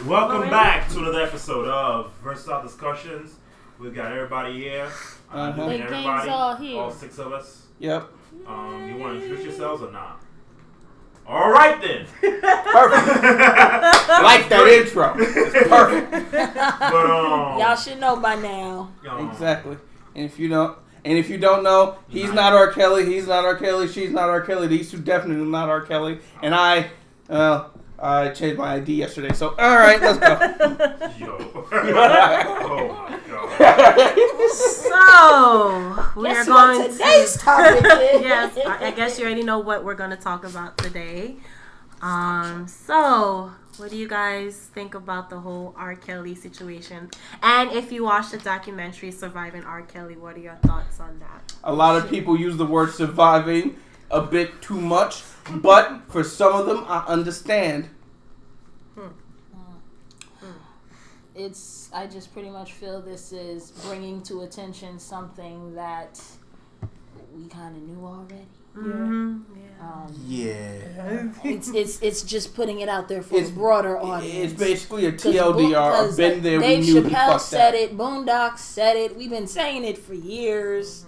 Welcome back to another episode of Versitile Discussions. We've got everybody here. Everybody, all 6 of us. Yep. You want to introduce yourselves or not? All right then. Perfect. Like that intro. It's perfect. But y'all should know by now. Exactly. And if you don't know, he's not R. Kelly. He's not R. Kelly. She's not R. Kelly. These two definitely not R. Kelly. And I changed my ID yesterday. So all right, let's go. Yo. Oh my god. So we're going to today's topic. Yes, I guess you already know what we're going to talk about today. So what do you guys think about the whole R. Kelly situation? And if you watched the documentary Surviving R. Kelly, what are your thoughts on that? A lot of people use the word surviving a bit too much, but for some of them, I understand. I just pretty much feel this is bringing to attention something that we kind of knew already. It's just putting it out there for a broader audience. It's basically a TLDR. Been there, we knew. Dave Chappelle said it. Boondocks said it. We've been saying it for years.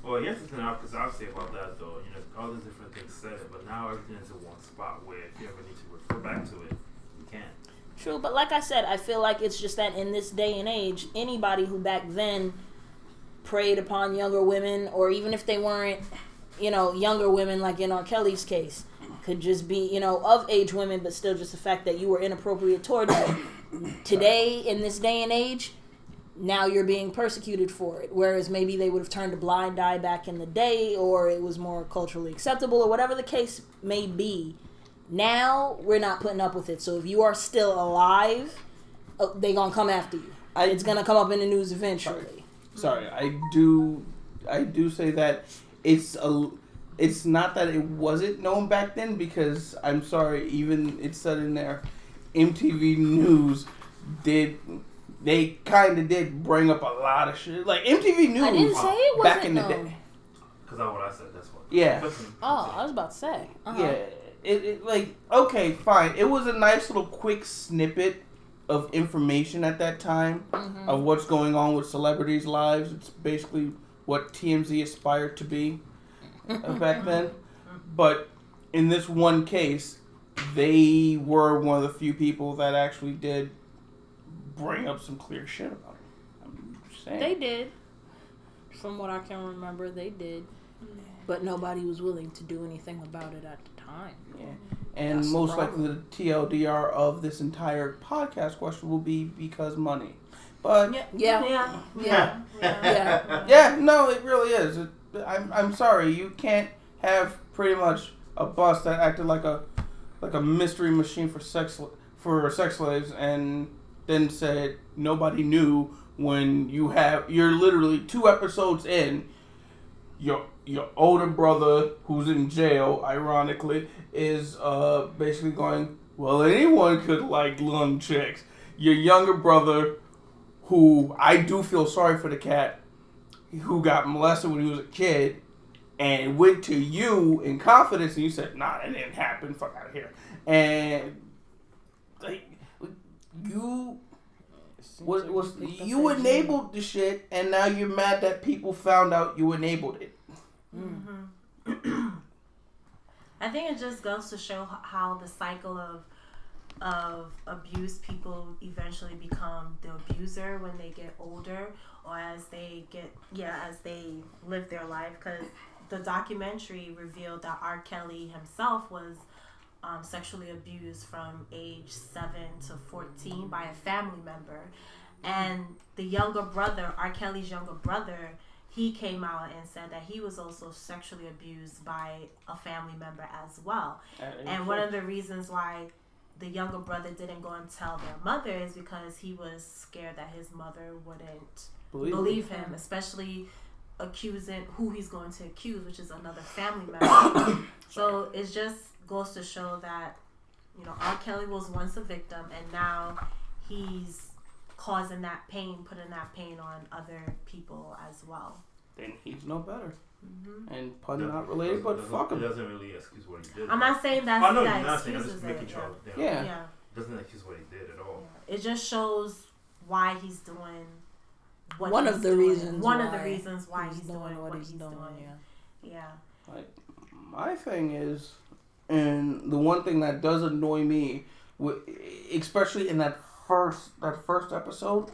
Well, yes, it's not because obviously about that though. All the different things said it, but now everything is in one spot where if you ever need to refer back to it, you can. True, but like I said, I feel like it's just that in this day and age, anybody who back then preyed upon younger women, or even if they weren't, younger women, like in R. Kelly's case, could just be, of age women, but still just the fact that you were inappropriate toward them. Today, in this day and age, now you're being persecuted for it. Whereas maybe they would have turned a blind eye back in the day, or it was more culturally acceptable, or whatever the case may be. Now, we're not putting up with it. So if you are still alive, they're going to come after you. It's going to come up in the news eventually. Sorry, I do say that it's not that it wasn't known back then, because I'm sorry, even it said in there, MTV News they kind of did bring up a lot of shit. Like MTV News I didn't say it wasn't back in the day. Because that's what I said, that's what. Yeah. I was about to say. Uh-huh. Yeah. It like, okay, fine. It was a nice little quick snippet of information at that time of what's going on with celebrities' lives. It's basically what TMZ aspired to be back then. But in this one case, they were one of the few people that actually did bring up some clear shit about it. I'm just saying. They did. From what I can remember, they did. But nobody was willing to do anything about it at the time. Yeah. And that's most likely the TLDR of this entire podcast question will be because money. But yeah. No, it really is. I'm sorry, you can't have pretty much a bus that acted like a mystery machine for sex slaves and then said nobody knew when you're literally 2 episodes in. Your older brother, who's in jail, ironically, is basically going, well, anyone could like lung chicks. Your younger brother, who I do feel sorry for the cat, who got molested when he was a kid, and went to you in confidence, and you said, nah, that didn't happen, fuck out of here. And like, you you enabled the shit, and now you're mad that people found out you enabled it. I think it just goes to show how the cycle of abuse, people eventually become the abuser when they get older, or as they live their life. Because the documentary revealed that R. Kelly himself was sexually abused from age 7 to 14 by a family member, and the younger brother, R. Kelly's younger brother, he came out and said that he was also sexually abused by a family member as well. And one of the reasons why the younger brother didn't go and tell their mother is because he was scared that his mother wouldn't believe him, especially accusing who he's going to accuse, which is another family member. So it just goes to show that, R. Kelly was once a victim, and now he's causing that pain, putting that pain on other people as well. Then he's no better. And pun not related, but fuck him. It doesn't really excuse what he did. I'm not saying that's not that saying, I'm excuses just making it. sure. Yeah. doesn't excuse what he did at all. It just shows why he's doing what One he's of the doing. reasons One why of the reasons why he's doing what he's doing. Yeah. Like, my thing is, and the one thing that does annoy me, especially in that first episode,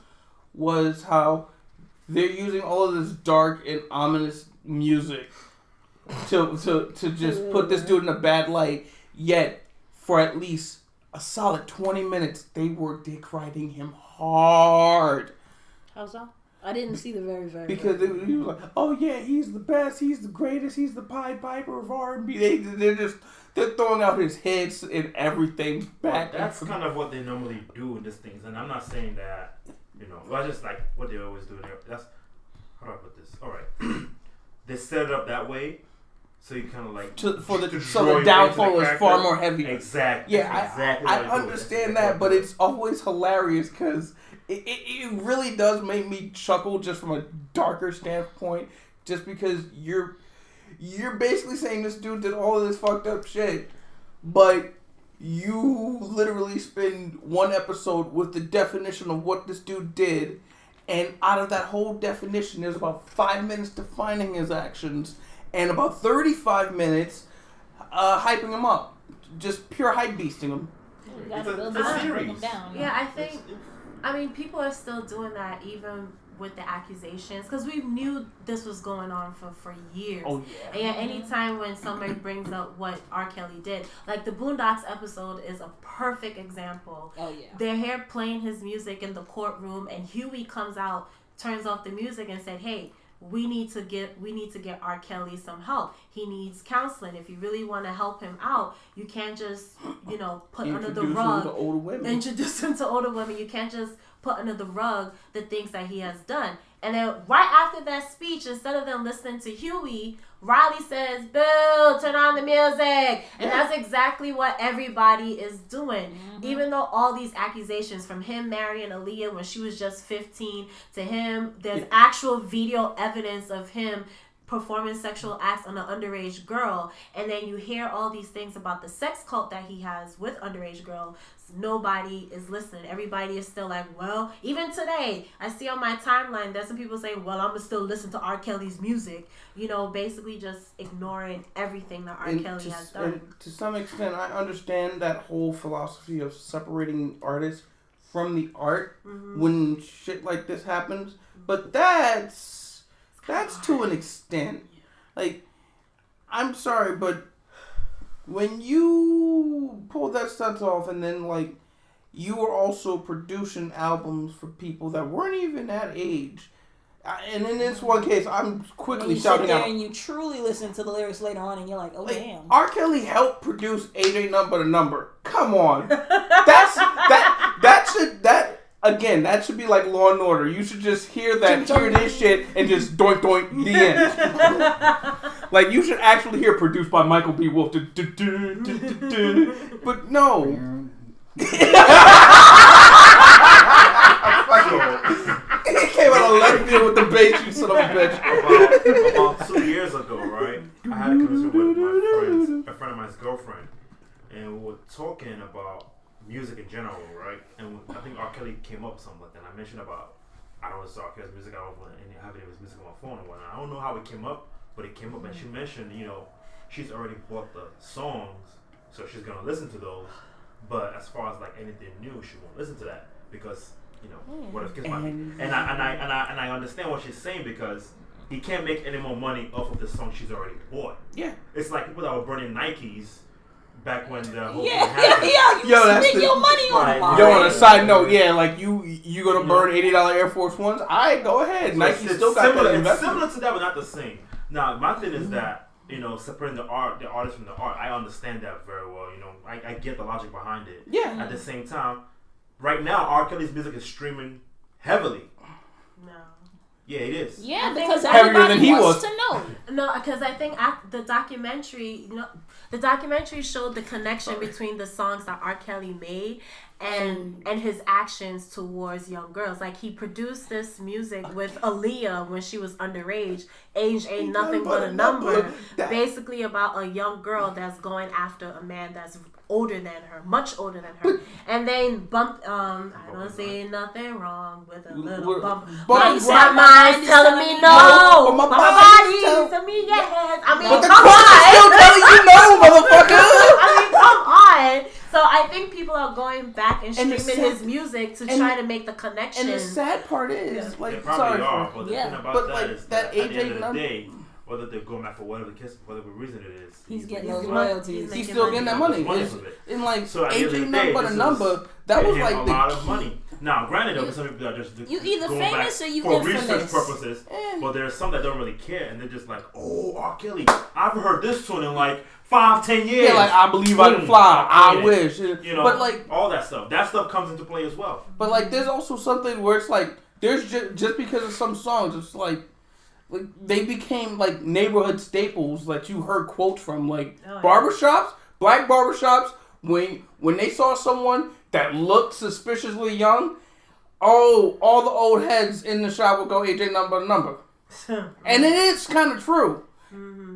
was how they're using all of this dark and ominous music to just put this dude in a bad light. Yet, for at least a solid 20 minutes, they were dick riding him hard. How so? I didn't see the very because he was like, oh yeah, he's the best, he's the greatest, he's the Pied Piper of R&B. They're throwing out his hits and everything back. Well, that's kind of what they normally do in these things, and I'm not saying that, well, I just like what they always do. That's how do I put this? All right, they set it up that way, so you kind of like so the downfall is far more heavy. Exactly. Yeah, exactly. I understand that, but it's always hilarious because it really does make me chuckle just from a darker standpoint, just because you're basically saying this dude did all of this fucked up shit, but you literally spend one episode with the definition of what this dude did, and out of that whole definition, there's about 5 minutes defining his actions, and about 35 minutes hyping him up, just pure hype beasting him. You gotta build him up, bring him down. Yeah, I think. I mean, people are still doing that even with the accusations, because we knew this was going on for years. Oh yeah. And anytime when somebody brings up what R. Kelly did, like the Boondocks episode is a perfect example. Oh yeah. They're here playing his music in the courtroom, and Huey comes out, turns off the music, and said, "Hey, we need to get R. Kelly some help. He needs counseling. If you really want to help him out, you can't just, put under the rug. Introduce him to older women. You can't just put under the rug the things that he has done." And then right after that speech, instead of them listening to Huey, Riley says, "Bill, turn on the music." And that's exactly what everybody is doing. Mm-hmm. Even though all these accusations, from him marrying Aaliyah when she was just 15 to him, there's actual video evidence of him performing sexual acts on an underage girl, and then you hear all these things about the sex cult that he has with underage girls. Nobody is listening. Everybody is still like, well, even today, I see on my timeline there's some people saying, well, I'm gonna still listen to R. Kelly's music. Basically just ignoring everything that R. Kelly has done. And to some extent, I understand that whole philosophy of separating artists from the art when shit like this happens, but that's to an extent. Like, I'm sorry, but when you pull that stuff off and then, like, you were also producing albums for people that weren't even that age. And in this one case, I'm quickly shouting out. And you truly listen to the lyrics later on and you're like, oh, damn. R. Kelly helped produce AJ Number the Number. Come on. Again, that should be like Law and Order. You should just hear this shit, and just doink doink the end. Like, you should actually hear produced by Michael B. Wolf. But no. He came out of left field with the bass, you son of a bitch. About 2 years ago, right? I had a conversation with a friend of mine's girlfriend, and we were talking about music in general, right? And I think R. Kelly came up with something like that. And I mentioned about, I don't listen to R. Kelly's music, I don't have any of his music on my phone and whatnot. I don't know how it came up, but it came up, and she mentioned, she's already bought the songs, so she's gonna listen to those. But as far as like anything new, she won't listen to that because what if kids might. And I understand what she's saying, because he can't make any more money off of the song she's already bought. Yeah, it's like people that were burning Nikes back when the whole thing happened. You spend your money on them. Yo, on a side note, like you gonna burn $80 Air Force Ones? Alright, go ahead. So Nike still got that investment. It's similar to that, but not the same. Now, my thing is that separating the artist from the art. I understand that very well. I get the logic behind it. Yeah. At the same time, right now, R. Kelly's music is streaming heavily. No. Yeah, it is. Yeah, because everybody wants to know. No, because I think the documentary, the documentary showed the connection between the songs that R. Kelly made and his actions towards young girls. Like, he produced this music with Aaliyah when she was underage. Age ain't nothing but a number. Basically about a young girl that's going after a man that's older than her, much older than her, and then bumped. I don't see nothing wrong with a little bump. But my mind's telling me no. But my body's telling me yes. I mean, but the come crowd is on. still telling you no, motherfucker. I mean, come on. So I think people are going back and And streaming his music to try to make the connection. And the sad part is, they like, probably sorry, are, but the thing about but that like is that at the end AJ of the number. day, whether they're going back for whatever reason it is, He's getting he's those making royalties. money. He's still getting that money. Money from it. And like So at the end of AJ the day, number, the this number is that was getting like a the lot of money. Now, granted, though, some people are just You either going famous back or you for infamous. research purposes, but there's some that don't really care, and they're just like, "Oh, R. Kelly, I've heard this tune in like 5-10 years." Yeah, like I believe I can fly. I wish, you know, but like all that stuff. That stuff comes into play as well. But like, there's also something where it's like, there's just because of some songs, it's like they became like neighborhood staples that you heard quotes from, like barbershops, black barbershops. When they saw someone that looked suspiciously young, all the old heads in the shop would go AJ number, and it is kind of true.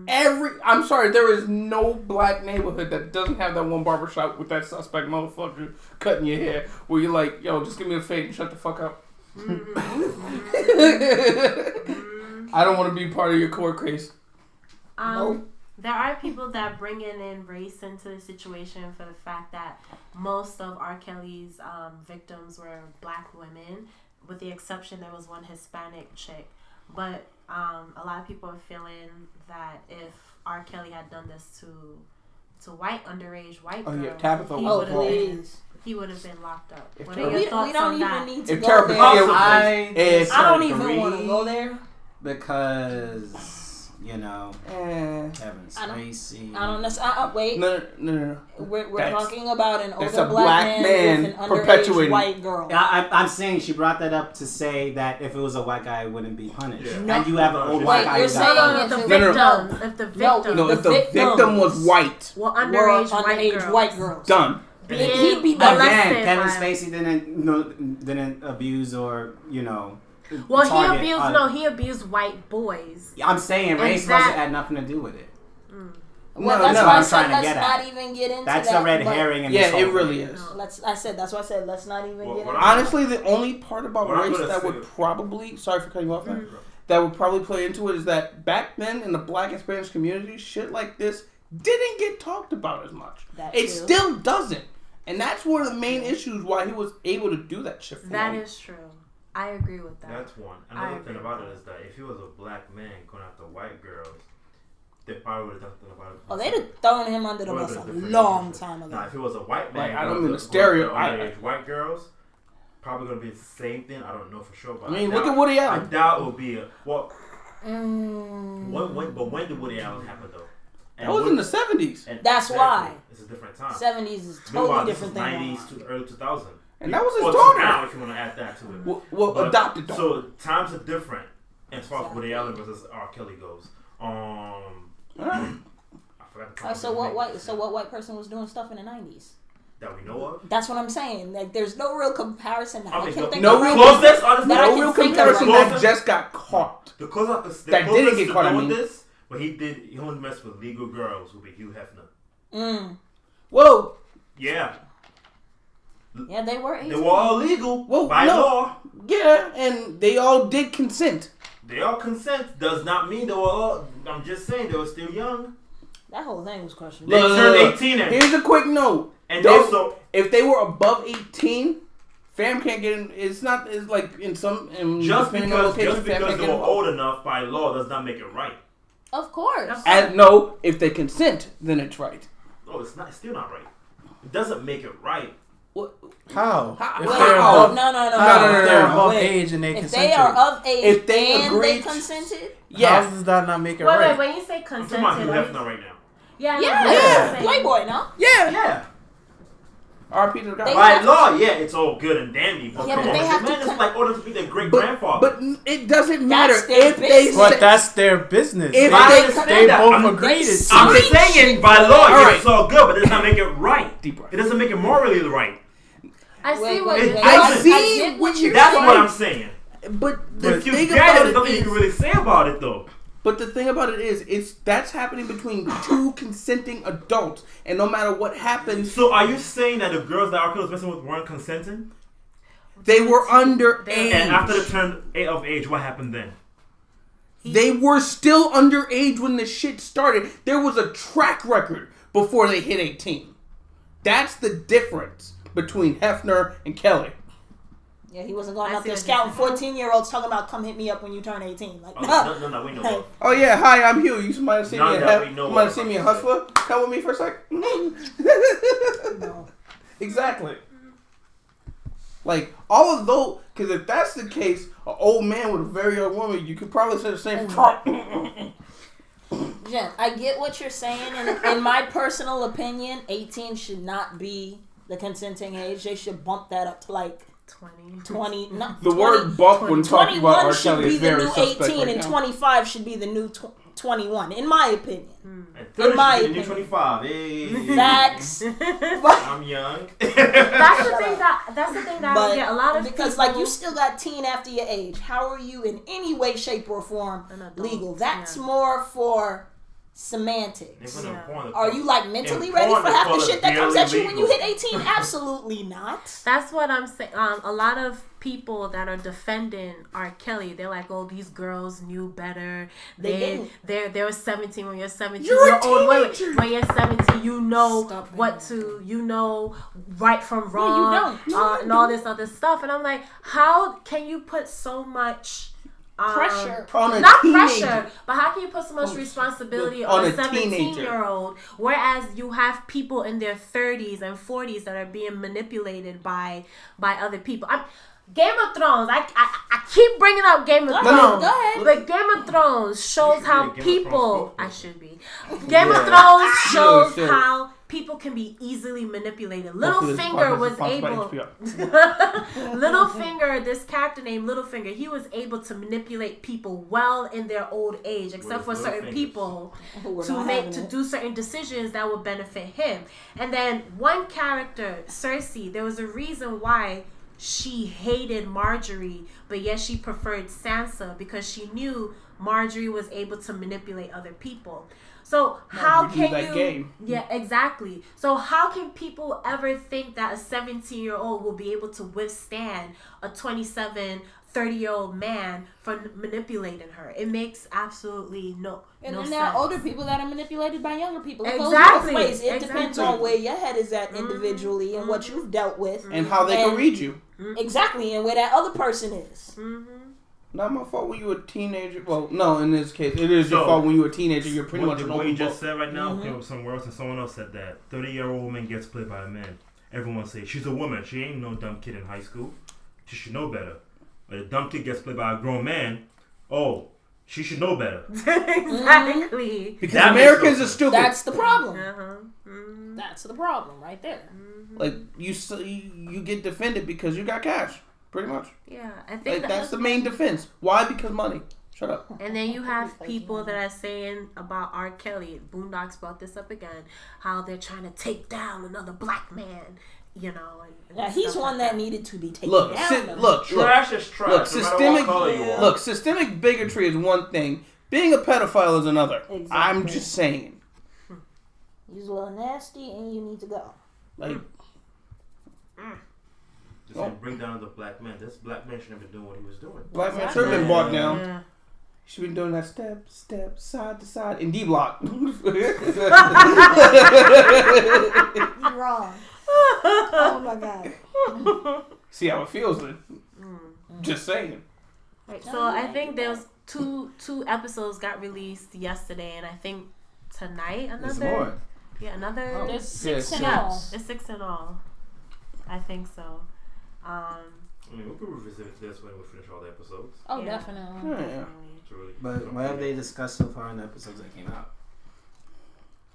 I'm sorry, there is no black neighborhood that doesn't have that one barbershop with that suspect motherfucker cutting your hair, where you're like, yo, just give me a fade and shut the fuck up. I don't want to be part of your court case. Nope. There are people that bring in race into the situation for the fact that most of R. Kelly's victims were black women, with the exception there was one Hispanic chick. But a lot of people are feeling that if R. Kelly had done this to underage white girls, Tabitha he would have been locked up. What We are your thoughts don't on even that? need to If go Tabitha- there. I don't even disagree want to go there. because Kevin Spacey. I don't know. Wait. No. We're talking about an that's older a black man with an perpetuating- underage white girl. I'm saying she brought that up to say that if it was a white guy, it wouldn't be punished. Yeah. No. And you have an old Wait, white guy you're who saying got if punished. the If No, if the victims victim was white, well, were underage white girls. done. He'd be Again, molested Kevin by- Spacey didn't abuse or Well, target he abused white boys. I'm saying And race that- had nothing to do with it. Well, No, that's no, why I I'm said trying to let's get not at. even get into That's that. a red but- herring in Yeah, this whole it really thing. is. That's why I said let's not even get into Honestly, the only part about What I'm race gonna that say- would probably, sorry for cutting you off, man, that would probably play into it is that back then in the black and Spanish community, shit like this didn't get talked about as much. That It too. still doesn't. And that's one of the main issues why he was able to do that shit for That them. is true. I agree with that. That's one. I Another agree thing about with it is that if he was a black man going after white girls, they probably would have done something about it. Oh, they'd have thrown him under the Would bus have a been different. long time ago. Now, if he was a white man, Like, I don't going mean the after stereo- underage white girls, probably gonna be the same thing. I don't know for sure, but I mean, look at Woody I Allen. doubt it would be a well. Mm. When did Woody Allen happen though? And That was in the 70s. and That's why. it's a different time. 70s is Meanwhile, totally this different is thing. 90s to early 2000. And that was his Or daughter. Now, if you want to add that to it. Well, But- adopted daughter. So times are different as far as Woody Allen versus R. Kelly goes. Alright. I forgot the time. So what white person was doing stuff in the 90s? That we know of. That's what I'm saying. Like, there's no real comparison. That I mean, can think no of real right now. closest, honestly. That I No can real think of comparison right that now. just got caught. The closest That didn't get caught, I doing mean. this, but he only messed with legal girls would be Hugh Hefner. Mm. Whoa. Yeah. Yeah, they were 18. They were all legal Well, by no. law. Yeah, and they all did consent. They all consent. Does not mean they were all. I'm just saying they were still young. That whole thing was questionable. They turned Look, 18 and here's a quick note. and They- also If they were above 18, fam can't get in. It's not. It's like in some. just depending on because location, fam can't they get were involved. old enough by law does not make it right. Of course. And no, if they consent, then it's right. No, it's not. It's still not right. It doesn't make it right. What? How? How? If How? they're above, No. no, if they're no. above Wait. age and they If consented, they are of age If they and they agreed- consented, how Yes. does that not make it Wait, right? when you say I'm talking consented, about Hugh are you- Hefner right now. yeah, yeah, Yeah. Playboy, no? Yeah. Yeah. RP to the guy. They By have law, yeah, it's all good and dandy. But Yeah, come but on, they the have to man is con- like older to be their great grandfather. But it doesn't matter That's their if they. business. But that's their business. If I they- understand they that. both I'm, agreed it. I'm Preach. saying by law, All yeah, right. it's all good, but it does not make it right. Deep breath. It doesn't make it morally right. I see Wait, what wait, you're wait. I doesn't. see get what what you're That's trying. what I'm saying. But the But if you thing get it, about there's it nothing you is, can really say about it, though. But the thing about it is, that's happening between two consenting adults, and no matter what happens, So are you saying that the girls that R. Kelly was messing with weren't consenting? they were underage. And after the turn of age, what happened then? They were still underage when the shit started. There was a track record before they hit 18. That's the difference between Hefner and Kelly. Yeah, he wasn't going out there scouting 14-year-olds talking about come hit me up when you turn 18. Like, No, we know that. Oh yeah, hi, I'm Hugh. You might have seen me. You might have seen me in Hustler. Come with me for a sec. No. Exactly. Like all of those, because if that's the case, an old man with a very young woman, you could probably say the same. Jen, I get what you're saying, and in my personal opinion, 18 should not be the consenting age. They should bump that up to like 20. No, The word bump when talking about R. 21 should Kelly be is the very new suspect 18, right and now. 25 should be the new 21, in my opinion. In my opinion. opinion. 25. Hey. Facts. I'm young. That's the thing that I But get. A lot of because people, like you still got teen after your age. How are you in any way, shape, or form An adult, legal? That's yeah. more for semantics. Even in porn, Are you like mentally in ready porn, for they half call the it shit that comes at you barely when you legal. hit 18? Absolutely not. That's what I'm saying. A lot of people that are defending R. Kelly, they're like, "Oh, these girls knew better. They were 17 when you're 17. You're a old. teenager. When you're 17, you know Stop what to, you know right from wrong, you don't. and all this other stuff." And I'm like, how can you put so much Pressure. On a not teenager. pressure, but how can you put so much responsibility on on a a teenager. 17-year-old, whereas you have people in their 30s and 40s that are being manipulated by other people? Game of Thrones. I keep bringing up Game of Thrones. Go ahead. But Game of Thrones shows should how be a Game of people. Thrones I should be. Game of Yeah. Thrones shows Sure. how people can be easily manipulated. Hopefully this Littlefinger podcast was is sponsored by able. HBO. Littlefinger, this character named Littlefinger, he was able to manipulate people well in their old age, except for With certain Littlefingers. people We're to not make having to it. do certain decisions that would benefit him. And then one character, Cersei, there was a reason why she hated Marjorie, but yet she preferred Sansa because she knew Marjorie was able to manipulate other people. So how Marjorie can knew that you? game. Yeah, exactly. So how can people ever think that a 17-year-old will be able to withstand a 27, 30-year-old man for manipulating her? It makes absolutely no And no then sense. there are older people that are manipulated by younger people. It goes Exactly, both ways. It depends exactly. on where your head is at individually and what you've dealt with. And how they can And- read you. Exactly, and where that other person is. Not my fault when you were a teenager. Well, no, in this case, it is your So, fault when you were a teenager. You're pretty much an what open you just book. said right now Mm-hmm. came from somewhere else, and someone else said that 30-year-old woman gets played by a man. Everyone say she's a woman. She ain't no dumb kid in high school. She should know better. But a dumb kid gets played by a grown man. Oh, she should know better. Exactly. Because That makes Americans no are sense. stupid. That's the problem. Uh-huh. That's the problem right there. Like you get defended because you got cash. Pretty much. Yeah, I think Like that's the main defense. Why? Because money. Shut up. And then you have people that are saying about R. Kelly. Boondocks brought this up again. How they're trying to take down another black man. You know. And Yeah, he's stuff one like that needed to be taken Look, down. look. Trash is trash. Look, no matter what color you systemic. are. Look, systemic bigotry is one thing. Being a pedophile is another. Exactly. I'm just saying. He's a little nasty, and you need to go. Like, Just saying, bring down the black man. This black man shouldn't have been doing what he was doing. black man should have been brought down. Yeah. She been doing that step, side to side in D block. You're wrong. Oh my god. See how it feels then. Just saying. Right, so I think there's two episodes got released yesterday, and I think tonight There's another. more. Yeah, another. There's 6 in Yeah. all. It's 6 in all. I think so. I mean, we could revisit this when we finish all the episodes. Oh, Yeah. definitely. Yeah. It's really, But what have they discussed so far in the episodes that came out?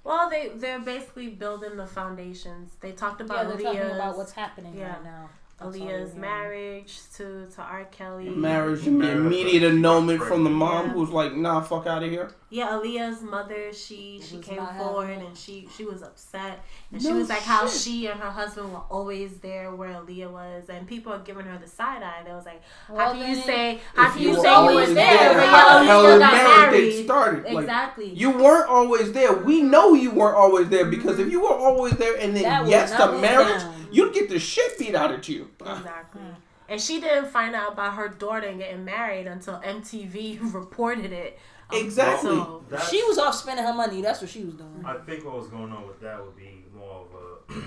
Well, they're basically building the foundations. They talked Yeah, about they're Leah's. talking about what's happening Yeah. right now. Aaliyah's marriage to R. Kelly. Marriage and the immediate annulment from the mom who's like, nah, fuck out of here. Yeah, Aaliyah's mother, she came forward and she was upset. And she No was like shit. how she and her husband were always there where Aaliyah was. And people are giving her the side eye. They was like, how can you say you were there when Aaliyah got married? Started. Exactly. Like, you weren't always there. We know you weren't always there because if you were always there and then the marriage, you'd get the shit beat out of you. Exactly. And she didn't find out about her daughter getting married until MTV reported it. Exactly. So She was off spending her money. That's what she was doing. I think what was going on with that would be more of a.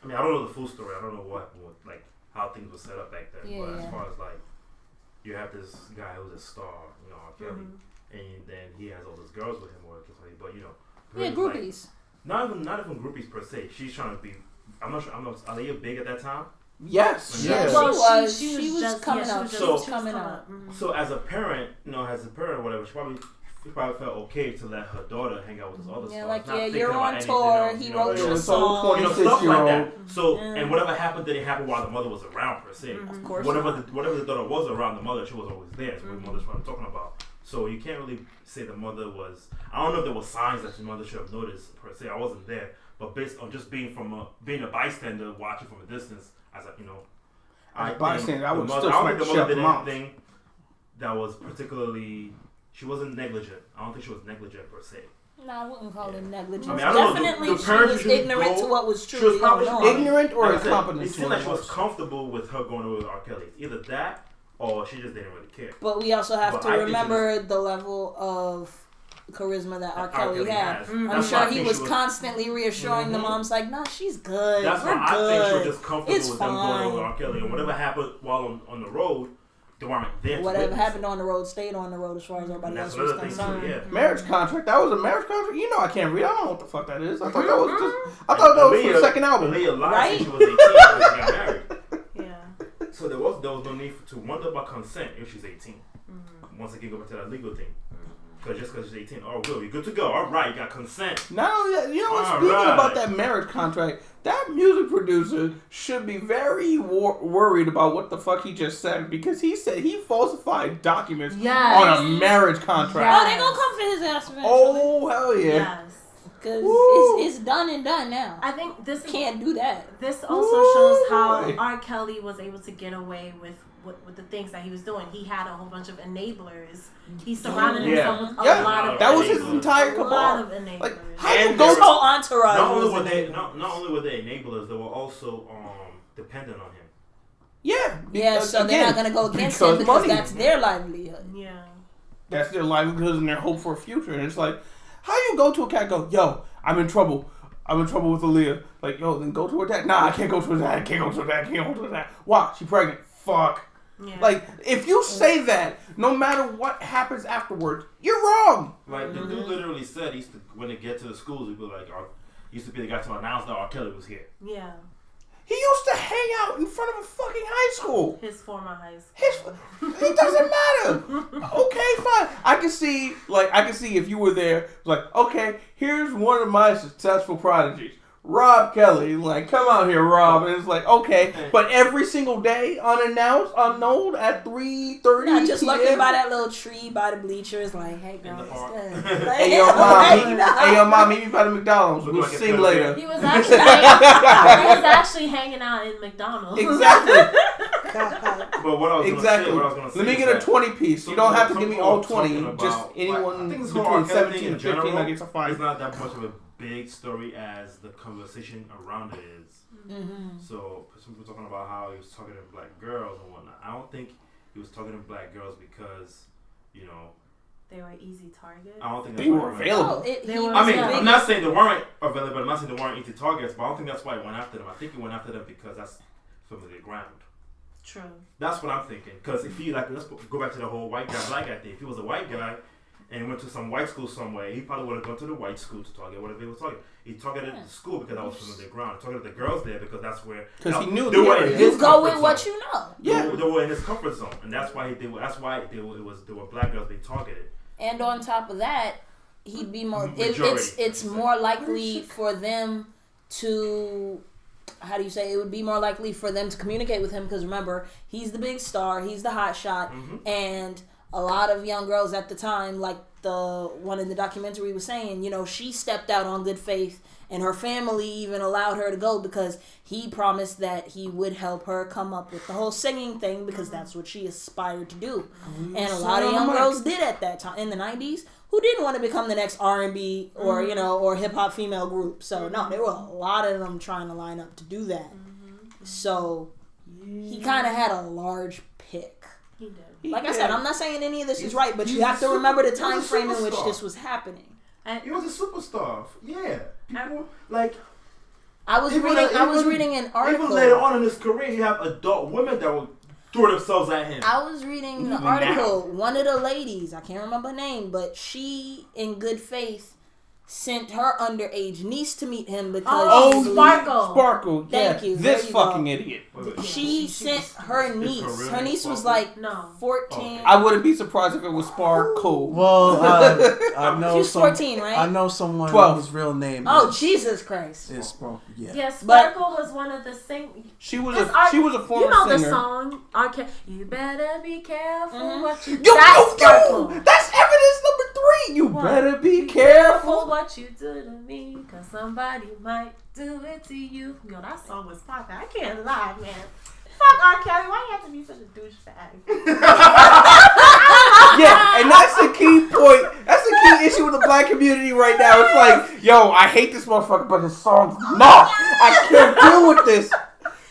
I mean, I don't know the full story. I don't know what happened with like how things were set up back then. Yeah, but yeah. as far as like, you have this guy who's a star, you know, R. Kelly, and then he has all those girls with him, or something. But you know, Yeah, groupies. Like, not even groupies per se. She's trying to be. I'm not sure. Aaliyah big at that time. Yes. Yeah, Yes. she was just coming up. She was So- coming up. So as a parent, or whatever, she probably felt okay to let her daughter hang out with this other Yeah, stars, like, not yeah, thinking you're about on anything tour, else, he you know, wrote like, you a so song. you know, stuff like that. So, Yeah. and whatever happened didn't happen while the mother was around per se. Of course Whatever not. whatever the daughter was around the mother, she was always there. So the mother's what I'm talking about. So you can't really say the mother was. I don't know if there were signs that the mother should have noticed per se. I wasn't there, but based on just being being a bystander watching from a distance, as a I bystander, I would the still mother, I smack don't think the the shit mother out did the mom. anything that was particularly. She wasn't negligent. I don't think she was negligent per se. No, I wouldn't call it negligence. I mean, I don't know, Definitely, the she parents was should ignorant go- to what was true. she was We don't probably know. Ignorant or Like I said, incompetent. it seemed like she was comfortable with her going with R. Kelly. It's either that or she just didn't really care. But we also have But to I think remember the level of charisma that R. Kelly had. has. I'm That's why I sure he think was she constantly reassuring the mom's like, "No, she's good. That's We're why I good. think she was just comfortable It's with them going with fine." R. Kelly. And whatever happened while on the road, they weren't there. Whatever happened on the road stayed on the road as far as everybody That's else was another thing concerned. too. Yeah. Marriage contract. That was a marriage contract. You know I can't read. I don't know what the fuck that is. I thought that was just. I thought that was for the second album. Aaliyah lied Right? since she was 18 when she got married. yeah. So there was no need to wonder about consent if she's 18. Once again, go back to that legal thing. Because she's 18, oh, good, you're good to go. All right, you got consent. Not only that, you know what? All Speaking right. about that marriage contract, that music producer should be very worried about what the fuck he just said because he said he falsified documents Yes. on a marriage contract. Oh, they gonna come for his ass eventually. Oh hell yeah! Yes. Because Woo. it's done and done now. I think this Can't do that. This also shows how Woo. R. Kelly was able to get away with the things that he was doing. He had a whole bunch of enablers. He surrounded himself with a lot of that was his enablers. entire a lot of cabal. enablers. Like how you And go His to whole entourage Not only was were they enabled. not only were they enablers, they were also dependent on him. yeah Yeah, so they're not gonna go against him because money. that's their livelihood. yeah. That's their livelihood and their hope for a future. And it's like, how you go to a cat and go, yo, I'm in trouble. I'm in trouble with Aaliyah. Like, yo, then go to her dad. Nah, I can't go to her dad. I can't go to her dad. I can't go to her dad. Why? She pregnant. Fuck. Yeah. Like, if you say that, no matter what happens afterwards, you're wrong. Like the dude literally said, he used to when they get to the schools, he'd be like, used to be the guy to announce that R. Kelly was here. Yeah. He used to hang out in front of a fucking high school. His former high school. It doesn't matter. Okay, fine. I can see if you were there, it's like, okay, here's one of my successful prodigies. Rob Kelly, like, come out here, Rob. And it's like, okay, but every single day, unannounced, unknown, at 3:30 Not just looking p.m. by that little tree by the bleachers, like, hey girl, the it's park. good. Like, Hey, yo, mom, like, hey, yo, mom, meet me by the McDonald's. Look We'll like a sing pedophile. later. He was actually hanging out in McDonald's. Exactly. But what I was Exactly. gonna say Let me is get a that 20 piece. You don't have to give me all 20. Talking about, Just like, anyone I think this whole between R. Kelly 17 thing and 15 in general nuggets are fine. It's not that much of a big story as the conversation around it is. So some people talking about how he was talking to black girls and whatnot. I don't think he was talking to black girls because, you know, They were easy targets. I don't think They that's were why he went- available. They were- I mean, Yeah. I'm not saying they weren't available. I'm not saying they weren't easy targets, but I don't think that's why he went after them. I think he went after them because that's familiar ground. True. That's what I'm thinking. Because if he, like, let's go back to the whole white guy, black guy thing. If he was a white guy and went to some white school somewhere, he probably would have gone to the white school to target whatever he was targeting. He targeted the school because that was familiar ground. He targeted the girls there because that's where. Because he knew they the were in area. his you go comfort with what zone. you know. Yeah. They were in his comfort zone, and that's why there were black girls being targeted. And on top of that, he'd be more. Majority, It's more likely for them to how do you say, it would be more likely for them to communicate with him because remember, he's the big star, he's the hot shot, and a lot of young girls at the time, like the one in the documentary was saying, you know, she stepped out on good faith and her family even allowed her to go because he promised that he would help her come up with the whole singing thing because that's what she aspired to do. And a lot of young girls did at that time in the 90s who didn't want to become the next R&B or, you know, or hip hop female group. So no, there were a lot of them trying to line up to do that. So he kind of had a large pick. He did. Like I said, I'm not saying any of this is right, but you have to remember the time frame in which this was happening. He was a superstar. Yeah. People, like... I was reading an article. Even later on in his career, you have adult women that will throw themselves at him. I was reading the article. One of the ladies, I can't remember her name, but she, in good faith, sent her underage niece to meet him because Sparkle. Thank you. This fucking idiot. She sent her niece. Her niece was like 14. I wouldn't be surprised if it was Sparkle. Well, I know She was 14, right? I know someone 12. whose real name Jesus Christ. is Sparkle. Yeah. Yeah, Sparkle was one of the She was a former you know singer. the song, you better be careful what you do. Yo, Sparkle. that's evidence number 3. You better be careful what you do to me, cause somebody might do it to you. Yo, that song was popping. I can't lie, man. Fuck R. Kelly. Why you have to be such a douchebag? Yeah, and that's the key point. That's the key issue with the black community right now. It's like, yo, I hate this motherfucker, but his song's not. I can't deal with this.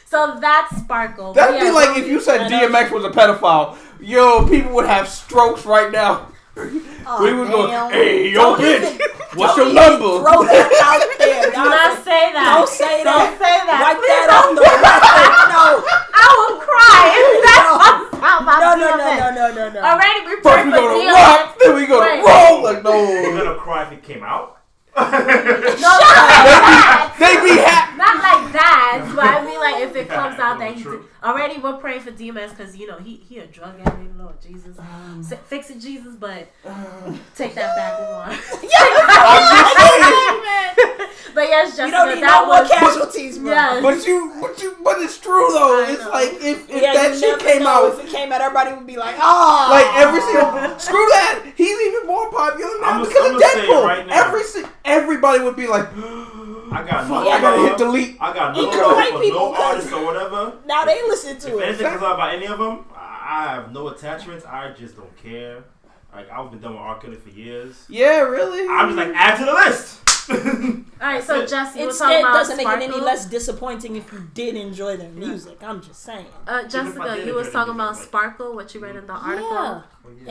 So that's Sparkle. That'd be like if you said DMX was a pedophile. Yo, people would have strokes right now. We would go, hey, yo, bitch, what's your number? Throw that out there. Do not say that. Don't say that. Don't say that. Wipe Please that off the record. No. I will cry if that comes out my No. Already, we First we go to rock, then we go to roll. Like, no. You're gonna cry if it came out? No, They be happy. not like that, but I mean like if it comes out that he did. Already we're praying for DMS because you know he a drug addict, Lord Jesus, fix it Jesus, but take that back one. But yes, Jessica, You don't need that no more was casualties, bro. Yes. But it's true though. I It's know. like if Yeah, that you shit never came know. out, If it came out, everybody would be like, oh. like every single screw that. He's even more popular now I'm because of gonna say it Deadpool. right now. Everybody would be like, I got no. I gotta hit delete. I got no Even love white for people, no artist or whatever. now they listen to If it. anything comes out about any of them, I have no attachments. I just don't care. Like I've been done with R. Kelly for years. Yeah, really. I'm just like add to the list. Alright, so Jesse, we're Instead, talking about doesn't make it any Sparkle. less disappointing if you did enjoy their music. I'm just saying. Jessica, you was talking about Sparkle, what you read in the article. Yeah.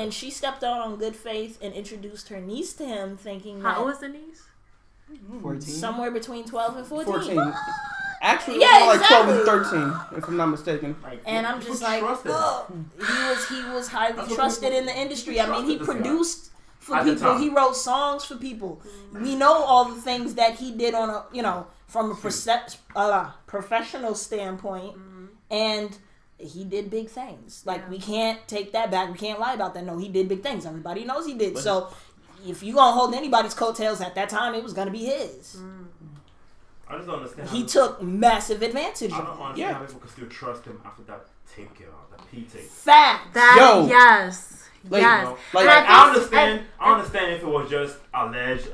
And she stepped out on good faith and introduced her niece to him, thinking How that old was the niece? 14. somewhere between 12 and 14. 14. Actually, Yeah, more like 12 and exactly. 13, if I'm not mistaken. Like, And I'm people just like, trust him. ugh. He was highly That's what trusted people- in the industry. I mean, he trusted this guy. produced for At the people. time. He wrote songs for people. We know all the things that he did on a, you know, from a professional standpoint, and he did big things. Like we can't take that back. We can't lie about that. No, he did big things. Everybody knows he did. But so if you gonna hold anybody's coattails at that time, it was gonna be his. I just don't understand. He how took massive advantage I of don't it. understand Yeah. how people can still trust him after that tape came out, that P tape. Fact. That, Yo. yes. Like, yes. You know? like, And I think- understand if it was just alleged.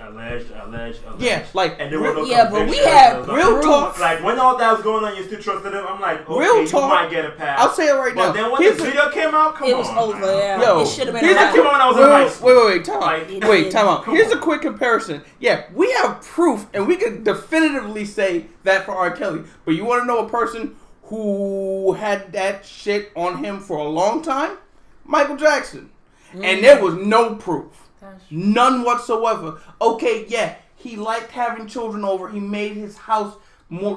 Yeah, like, and there were no yeah, but we convictions. had Like, real talk. Like when all that was going on, you still trusted him. I'm like, okay, Real you talk. might get a pass. I'll say it right now. But then when Here's the the- video came out, come on. It was over. man. Yeah, Yo, it should have been. here's a the That came wrap. out when I was in high school. Wait, time out. Like, Wait, time out. come Here's on. a quick comparison. Yeah, we have proof, and we can definitively say that for R. Kelly. But you want to know a person who had that shit on him for a long time? Michael Jackson. And there was no proof. None whatsoever. Okay, yeah, he liked having children over. He made his house more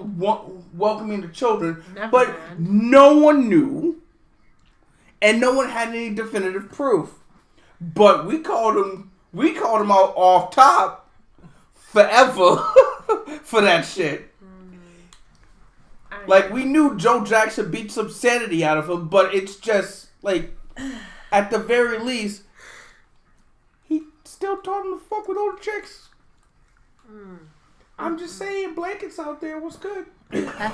welcoming to children. Never but mind. no one knew, and no one had any definitive proof. But we called him out off top forever for that shit. Like, we knew Joe Jackson beat some sanity out of him, but it's just like, at the very least, he still taught him to fuck with older chicks. I'm just saying, blankets out there was good. I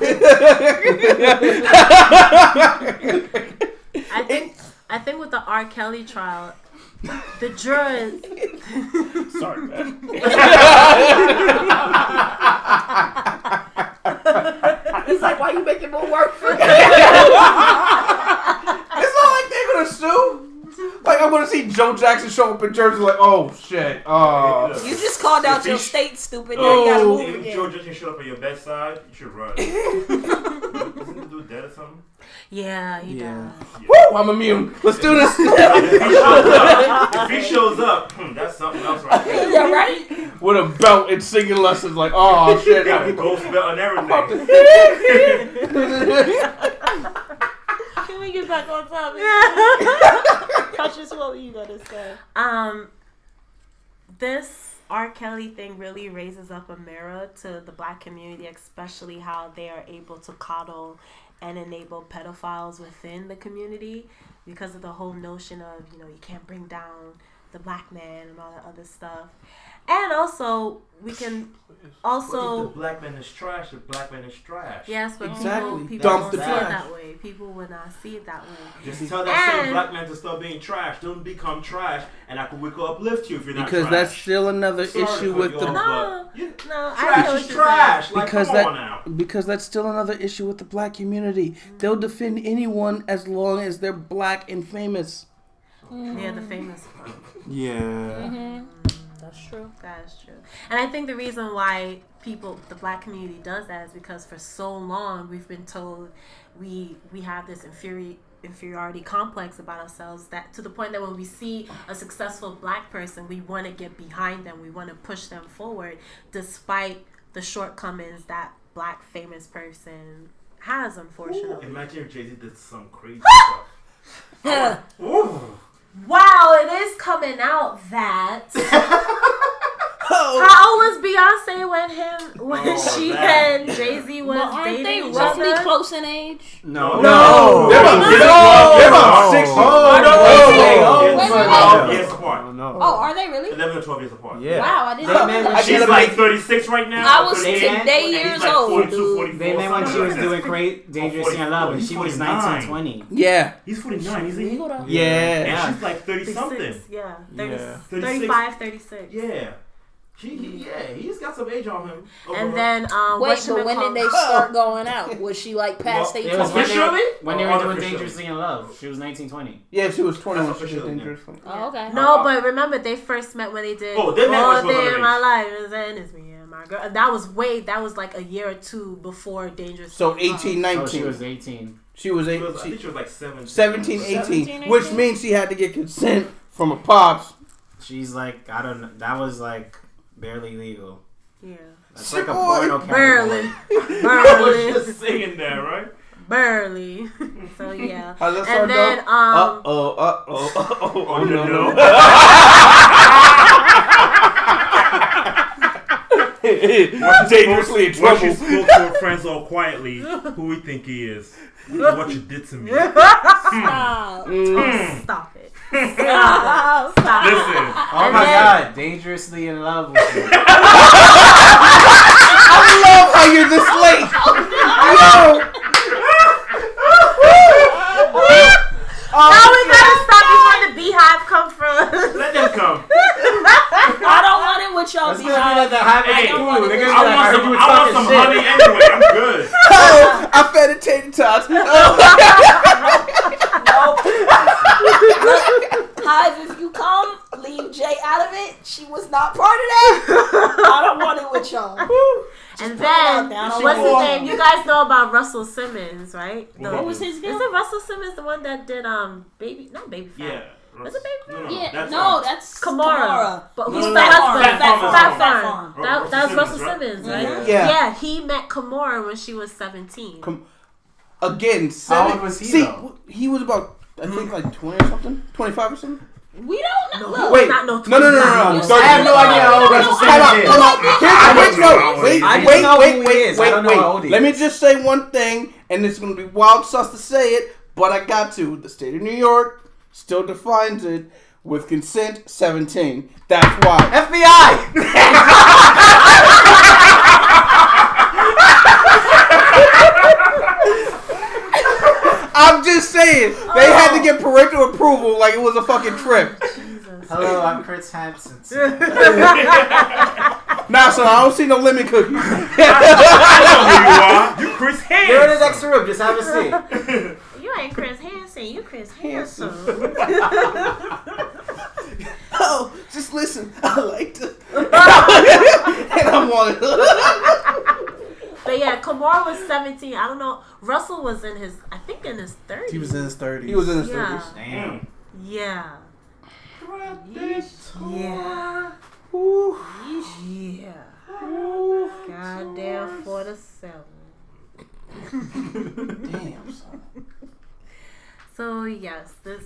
think with the R. Kelly trial, the jurors. Sorry, man. He's like, why you making more work for me? It's not like they're gonna sue. Like, I'm gonna see Joe Jackson show up in Jersey, like, oh shit. You just called out your state, stupid. Now you gotta move If again. Joe Jackson showed up at your bedside, you should run. Isn't the dude dead or something? Yeah, he Yeah. does. Woo! I'm immune. Let's do this. If he shows up, that's something else right there. Yeah, right? With a belt and singing lessons, like, oh shit. Got the ghost belt and everything. Can we get back on topic? Precious, what were you gonna say? This R. Kelly thing really raises up a mirror to the black community, especially how they are able to coddle and enable pedophiles within the community because of the whole notion of, you can't bring down the black man and all that other stuff. And also, we can also... If the black man is trash, the black man is trash. Yes, but Exactly. people Dump don't the see trash. it that way. People will not see it that way. Just tell that same black man to stop being trash. Don't become trash, and I we could uplift you if you're not Because trash. that's still another Sorry to issue cut with you the... off, No, but you- no, I trash know is what you're trash. saying. Like, Because come on now. because that's still another issue with the black community. They'll defend anyone as long as they're black and famous. Yeah, the famous part. Yeah. That's true. That is true. And I think the reason why the black community does that is because for so long we've been told we have this inferiority complex about ourselves, that to the point that when we see a successful black person, we want to get behind them, we want to push them forward despite the shortcomings that black famous person has, unfortunately. Imagine if Jay-Z did some crazy stuff. Yeah. Ooh. Wow, it is coming out that how old was Beyonce when she and Jay-Z was But aren't dating they each roughly other? close in age? No. They're about 6 12 years apart. No. Oh, are they really? 11 or 12 years apart. Yeah. Wow, I didn't They know met that. when She's like 36 right now. I was 38, today and he's years like old, 42, dude. 44, They met when she was something doing like great, Dangerously in Love, and she was 19, 20. Yeah. that. He's 49, isn't he? Legal though. Yeah. And she's like 30 something. 36, yeah. 30, Yeah. 35, 36. Yeah. He's got some age on him. And then, Wait, but when did they start going out? Was she like past Well, 18? It was when they were doing Artificially. Dangerously in Love. She was 19, 20. Yeah, she was 20 when she Officially, did Dangerous. Oh, okay. No, but remember they first met when they did Oh, they met when she was Day in underage. My Life, and it's me and my girl. That was like a year or two before Dangerous. So 18, So 19. she was 18. She was I 8. think she was like 17. 17, 18. 17, Which 18? means she had to get consent from her pops. She's like, I don't know. That was like barely legal. Yeah. That's like a Boy, porno Barely. category. I was Barely. just saying that, right? Barely. So yeah. How's that start And then though? Oh, no, no. Dangerously in Once she trouble. spoke to her friends all quietly, who we think he is. What you did to me. Stop. Stop it. Stop. Stop. Listen. Oh And my then- god, Dangerously in Love with you. I love how you're this late. Yo. Now we gotta stop before the beehive come from. Let them come. I don't want it with y'all. That's gonna be like the high Hey, school. I They're gonna be I like, I want heard some, you were I want talking some shit. honey anyway. I'm good. Oh, I fed a tater tots. Hive, if you come, leave Jay out of it. She was not part of that. I don't want it with y'all. And put it out then, there. I don't what's want his it. name? You guys know about Russell Simmons, right? What was his deal? Isn't Russell Simmons the one that did Baby Fat? Yeah. Was it Baby Fat? Yeah, that's that's Kamara. But who's No, the no, husband? Fat Farm. Fat Fat Farm. Farm. That was Russell Russell Simmons, Simmons, right? Yeah. Yeah, he met Kamara when she was 17. Again, How old was he, See, though? he was about, I think, like 20 or something, 25 or something. We don't know. No, Look, Wait, not no. You I have no idea how old Russell Simmons is. I just know who he is. I don't know how old he Let me is. just say one thing, and it's going to be wild sus to say it, but I got to. The state of New York still defines it with consent 17. That's why. FBI! I'm just saying. They had to get parental approval like it was a fucking trip. Jesus. Hello, I'm Chris Hansen. Nah, son, I don't see no lemon cookies. I know who you are. You Chris Hansen. You're in the next room. Just have a seat. You ain't Chris Hansen. You Chris Hansen. Oh, just listen. I like to. And I'm on it. But yeah, Kamar was 17. I don't know. Russell was in his 30s. He was in his 30s. He was in his Yeah. 30s. Damn. Yeah. Yeah. Ooh. Yeah. Goddamn 47. Damn, son. So yes, this.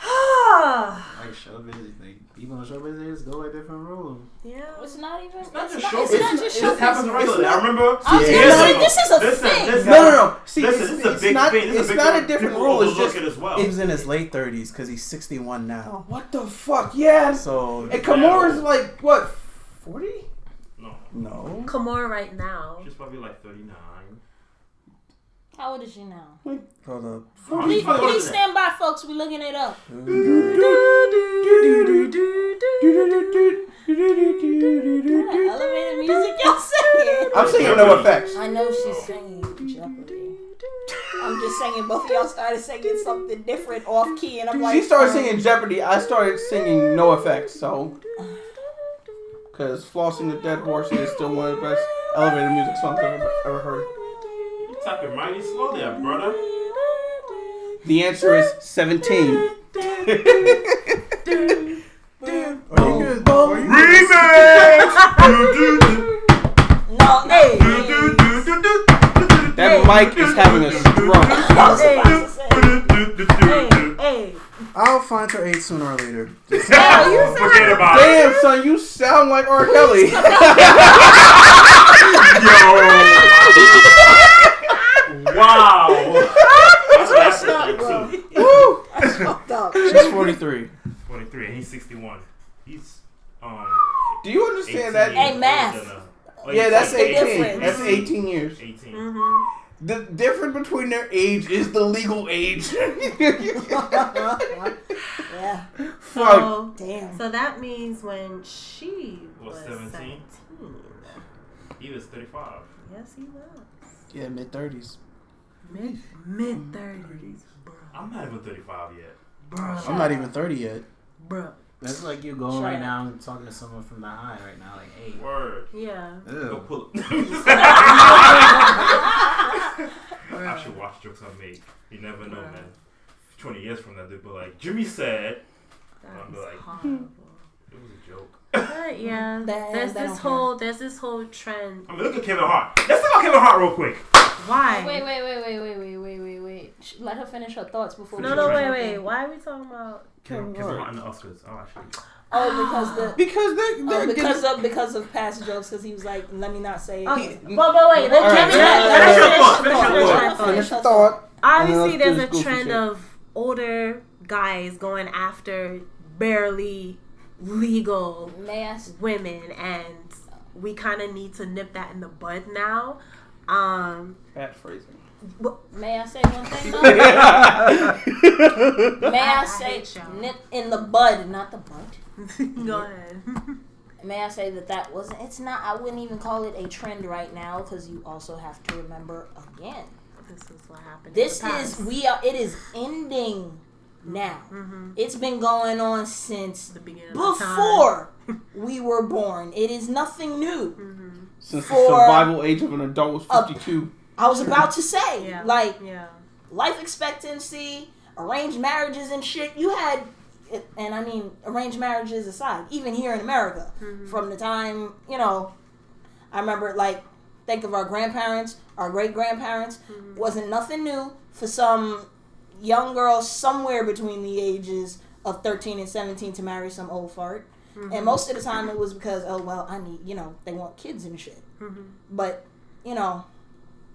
Like show business, like people on show business go a different room. Yeah. It's not even. It's not just It's show not business. just It show just happens business. regularly. I remember. I was gonna say, this is a thing. No. See, Listen, it's a big not, thing. it's not a different rule. It's just. it as well. He was in his late 30s because he's 61 now. What the fuck? Yeah. So And Kamara's like, what, 40? no. Kamar right now. She's probably like 39. How old is she now? Hold up. Please stand by, folks. We're looking it up. Elevated music, y'all singing. I'm singing no effects. I know she's singing Jeopardy. I'm just saying, both of y'all started singing something different off key, and I'm like, She started singing Jeopardy. I started singing no effects. So, because Flossing the Dead Horse is still one of the best elevator music songs I've ever heard. You talking mighty slow there, brother. The answer is 17. Remix! No, hey. That mic is having a stroke. Hey. I'll find her age sooner or later. Forget about it. Damn, son, you sound like R. Kelly. Wow. That's too. Woo! That's fucked up. She's 43. 43 and he's 61. He's Do you understand that? Hey, math. Yeah, that's 18. difference. That's 18 years. 18. Mm-hmm. The difference between their age is the legal age. Yeah. Fuck. Damn. So that means when she was Was 17. 17? He was 35. Yes, he was. Yeah, mid 30s. Mid 30s, bro. I'm not even 35 yet. Bruh. I'm not even 30 yet. Bruh. That's like you going Shut right up. now and talking to someone from the high right now, like, hey. Word. Yeah. Go Ew. pull up. I should watch jokes I make. You never know, man. 20 years from now, they'll be like, Jimmy said. That I'm is like, horrible. It was a joke. But yeah, there's this whole trend. I mean, look at Kevin Hart. Let's talk about Kevin Hart real quick. Why? Wait. Let her finish her thoughts before. No, wait. Why are we talking about Kevin Hart and the Oscars. Oh, actually. Oh, because of past jokes. Because he was like, let me not say it. Okay. But wait. Let me Finish thought. Obviously, there's a goofy trend shit. of older guys going after barely legal May I ask? women, and we kind of need to nip that in the bud now. Bad phrasing. May I say one thing? Though? May I say hate y'all. nip in the bud, not the butt? Go ahead. May I say that wasn't? It's not. I wouldn't even call it a trend right now because you also have to remember again. This is what happened. This is It is ending now. Mm-hmm. It's been going on since The beginning of before we were born. It is nothing new. Mm-hmm. Since the For- survival age of an adult was 52. I was about to say, Yeah. like, Yeah. life expectancy, arranged marriages and shit. You had, and I mean, arranged marriages aside, even here in America, from the time, I remember, like, think of our grandparents, our great-grandparents, wasn't nothing new for some young girl somewhere between the ages of 13 and 17 to marry some old fart. And most of the time it was because, oh, well, I need, they want kids and shit. But,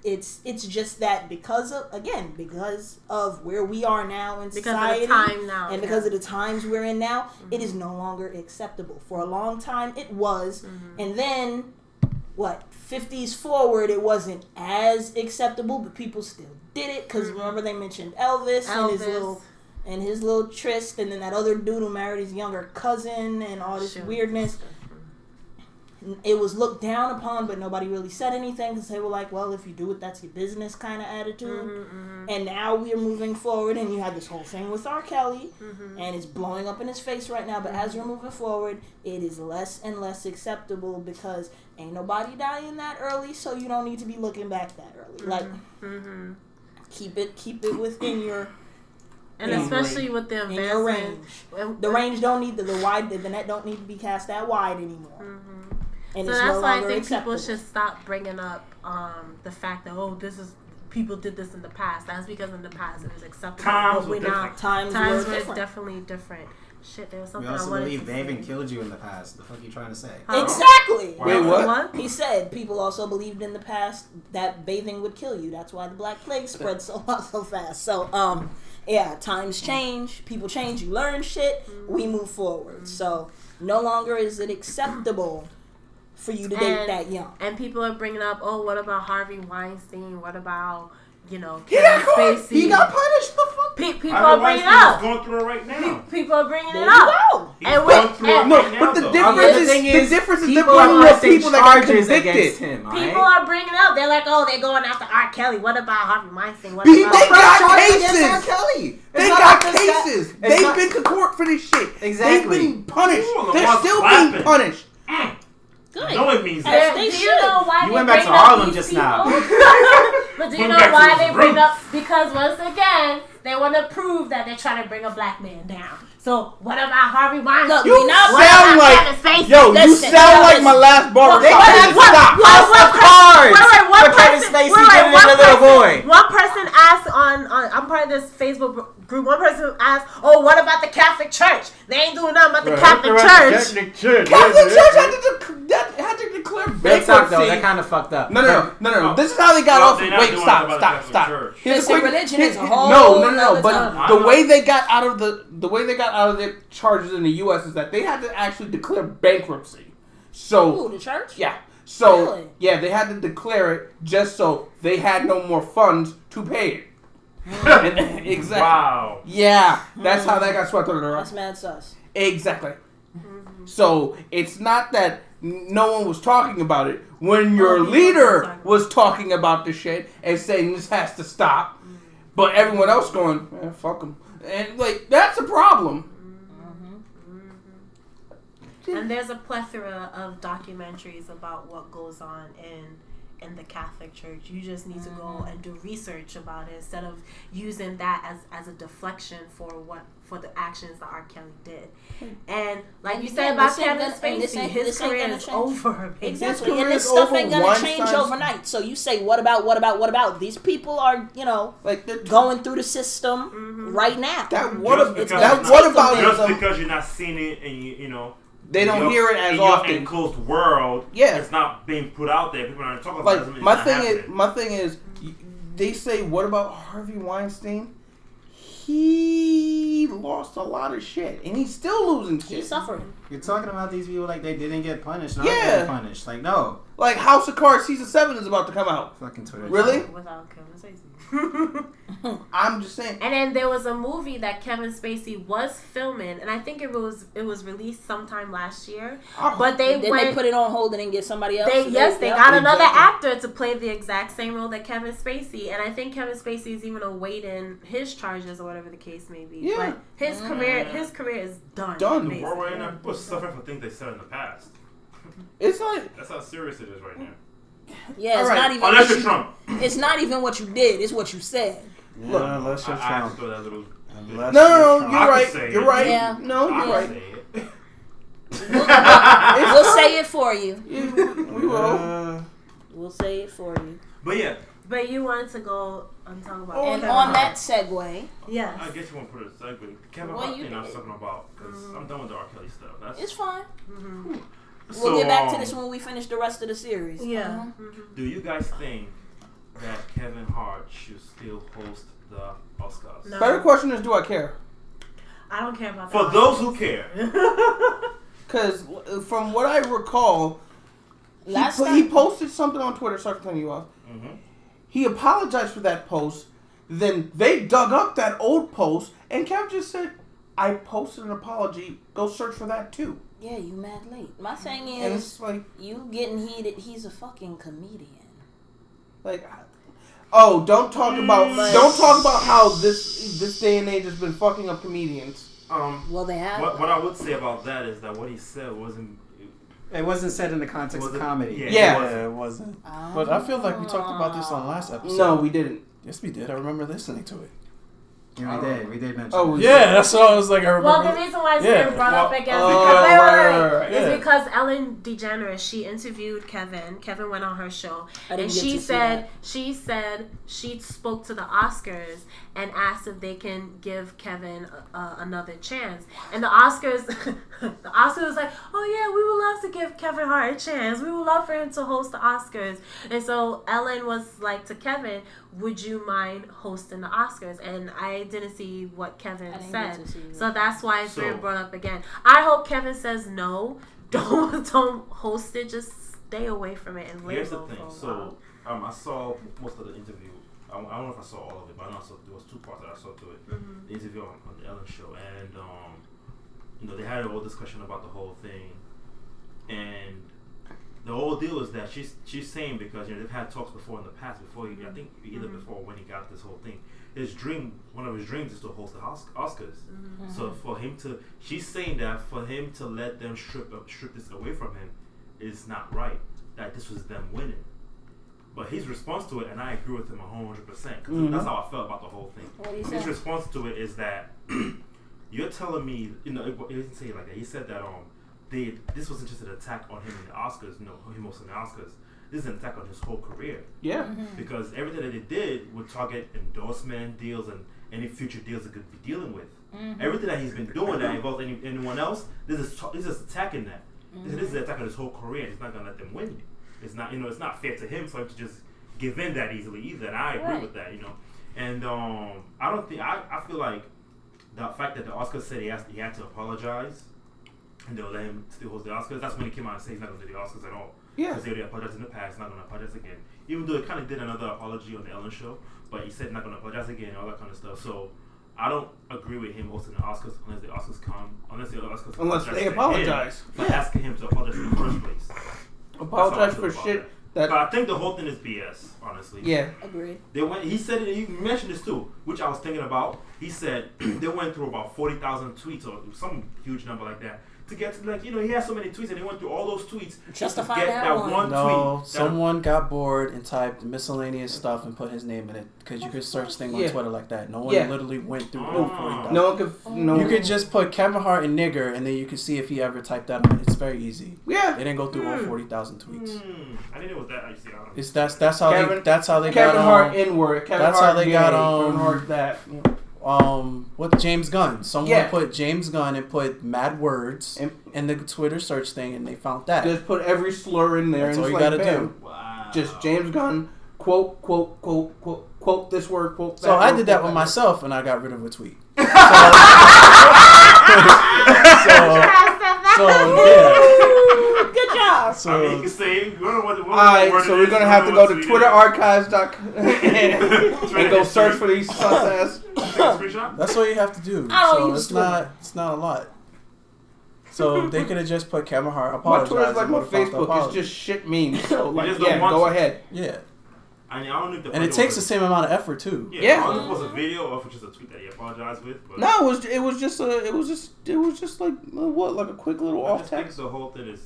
it's just that because of where we are now in society, Because of the time now. and because of the times we're in now, it is no longer acceptable. For a long time, it was, and then 50s forward, it wasn't as acceptable, but people still did it because remember they mentioned Elvis and his little tryst, and then that other dude who married his younger cousin and all this weirdness. It was looked down upon, but nobody really said anything because they were like, well, if you do it, that's your business kind of attitude. And now we're moving forward, and you had this whole thing with R. Kelly, and it's blowing up in his face right now. But as we're moving forward, it is less and less acceptable because ain't nobody dying that early, so you don't need to be looking back that early. Like, keep it within your... And especially with the range. The range don't need the wide, the net don't need to be cast that wide anymore. And so that's why I think people should stop bringing up the fact that people did this in the past. That's because in the past it was acceptable. Times were different. Times were definitely different. Shit, there was something I wanted to say. We also believe bathing killed you in the past. The fuck you trying to say? Exactly. Wait, what? He said people also believed in the past that bathing would kill you. That's why the Black Plague spread so fast. So yeah, times change, people change, you learn shit, we move forward. So no longer is it acceptable for you to date that young. And people are bringing up, what about Harvey Weinstein? What about, Kevin Spacey? He got punished. The fuck? People are bringing it up. Going through it right now. People are bringing it up. He's going through it right now. But the difference is they're bringing up people that got convicted. People are bringing it up. They're like, they're going after R. Kelly. What about Harvey Weinstein? They got cases. They got cases. They've been to court for this shit. Exactly. They've been punished. They're still being punished. Good. No, it means that. Do you know why you went back to Harlem just now. But do you know why they bring up? Because once again, they want to prove that they're trying to bring a black man down. So what about Harvey Weinstein? You sound like my last barber. They got stop. House of Cards. Wait, Kevin Spacey did it in a little boy. One person asked on I'm part of this Facebook group. One person asked, what about the Catholic Church? They ain't doing nothing about the Catholic Church. Catholic Church had to declare bankruptcy. Though, that kind of fucked up. No. This is how they got off. Wait, stop. Here's religion is a whole no. But the way they got out of the charges in the U.S. is that they had to actually declare bankruptcy. So the church? Yeah. So really? Yeah, they had to declare it just so they had no more funds to pay it. Exactly. Wow. Yeah, that's how that got swept under the rug. That's mad sus. Exactly. So it's not that no one was talking about it when your leader was talking about the shit and saying this has to stop, but everyone else going, fuck them, and that's a problem. And there's a plethora of documentaries about what goes on in the Catholic Church. You just need to go and do research about it instead of using that as a deflection for the actions that R. Kelly did. And like you said about Kevin Spacey, his career is over. Exactly. And this stuff ain't gonna change overnight. So you say, what about? These people are, going through the system right now. Just because you're not seeing it and they don't hear it as often. In enclosed world, it's not being put out there. People aren't talking about it. My thing is, they say, what about Harvey Weinstein? He lost a lot of shit, and he's still losing shit. He's suffering. You're talking about these people like they didn't get punished. Not getting punished. Like, no. Like House of Cards season 7 is about to come out. Fucking Twitter. Really? Without Kevin Spacey. I'm just saying. And then there was a movie that Kevin Spacey was filming, and I think it was released sometime last year. But they put it on hold and then get somebody else. They got another actor to play the exact same role that Kevin Spacey, and I think Kevin Spacey is even awaiting his charges or whatever the case may be. Yeah. But his career is done. Done. We're not suffering for things they said in the past. It's like that's how serious it is right now. Yeah, it's not even. Unless you're Trump. It's not even what you did. It's what you said. Yeah, look, unless you're Trump. No, you're right. You're right. Yeah. No, you're right. We'll say it for you. We will. We'll say it for you. But yeah. But you wanted to go and talk about. And on that segue. Yes. I guess you want to put a segue. Kevin Hart, I was talking about because I'm done with the R. Kelly stuff. It's fine. So, we'll get back to this when we finish the rest of the series. Yeah. Do you guys think that Kevin Hart should still host the Oscars? No. Better question is, do I care? I don't care about that. For those who care. Because from what I recall, He posted something on Twitter. Sorry for cutting you off. Mm-hmm. He apologized for that post. Then they dug up that old post, and Kev just said, "I posted an apology. Go search for that too." Yeah, you mad late. My thing is, and it's like, you getting heated. He's a fucking comedian. Like, oh, don't talk about how this day and age has been fucking up comedians. Well, they have. What I would say about that is that what he said wasn't. It wasn't said in the context of comedy. Yeah, it wasn't. But I feel like we talked about this on last episode. No, we didn't. Yes, we did. I remember listening to it. Yeah, we did mention. Oh, yeah, that's what I was like. I remember. Well, the reason why it's been brought up again is because Ellen DeGeneres, she interviewed Kevin. Kevin went on her show, and she said she spoke to the Oscars and asked if they can give Kevin another chance. And the Oscars was like, "Oh yeah, we would love to give Kevin Hart a chance. We would love for him to host the Oscars." And so Ellen was like to Kevin, "Would you mind hosting the Oscars?" And I didn't see what Kevin said, so that's why it's been brought up again. I hope Kevin says no. Don't host it. Just stay away from it and label. Here's the thing. So I saw most of the interview. I don't know if I saw all of it, but I know there was 2 parts that I saw to it. Mm-hmm. The interview on the Ellen show, and they had a whole discussion about the whole thing, and the whole deal is that she's saying because they've had talks before in the past before I think either before when he got this whole thing. One of his dreams is to host the Oscars. Mm-hmm. So she's saying that for him to let them strip this away from him is not right. That this was them winning. But his response to it, and I agree with him 100%, because that's how I felt about the whole thing. His response to it is that you're telling me, he didn't say it like that. He said that this wasn't just an attack on him in the Oscars. No, him hosting the Oscars. This is an attack on his whole career. Yeah. Mm-hmm. Because everything that they did would target endorsement deals and any future deals they could be dealing with. Mm-hmm. Everything that he's been doing that involves anyone else, this is attacking that. Mm-hmm. This is an attack on his whole career. He's not going to let them win. It's not, it's not fair to him for him to just give in that easily either. And I agree with that, And I don't think, I feel like the fact that the Oscars said he had to apologize and they'll let him still host the Oscars, that's when he came out and said he's not going to do the Oscars at all. Yeah. Because they already apologized in the past, not going to apologize again. Even though he kind of did another apology on the Ellen show, but he said not going to apologize again and all that kind of stuff. So I don't agree with him hosting the Oscars unless the Oscars unless they apologize. For asking him to apologize in the first place. Apologize for shit. But I think the whole thing is BS, honestly. Yeah. Agreed. He said it, he mentioned this too, which I was thinking about. He said they went through about 40,000 tweets or some huge number like that to get to, he has so many tweets and they went through all those tweets just to get that one tweet. No, someone got bored and typed miscellaneous stuff and put his name in it because you could search things on Twitter like that. No one literally went through all 40,000. You could just put Kevin Hart and nigger and then you could see if he ever typed that on. It's very easy. Yeah. They didn't go through all 40,000 tweets. I didn't know what that actually. That's how they got Kevin Hart N-word. That's how they got Kevin Hart that. What James Gunn? Someone put James Gunn and put mad words in the Twitter search thing, and they found that. Just put every slur in there. That's and all you gotta do. Wow. Just James Gunn quote this word quote. So I did that with myself, and I got rid of a tweet. So yeah. Good job. So you can say. Alright, so we're gonna have to go to TwitterArchives.com and go search for these sus ass. That's all you have to do. So it's not a lot. So they could have just put Kevin Hart apologized. My Twitter's like my Facebook. It's just shit memes. So go ahead. Yeah. I don't know if and it takes the same amount of effort too. Yeah. I don't know if it was a video or if it was just a tweet that he apologized with. But no, it was just like like a quick little off text. The whole thing is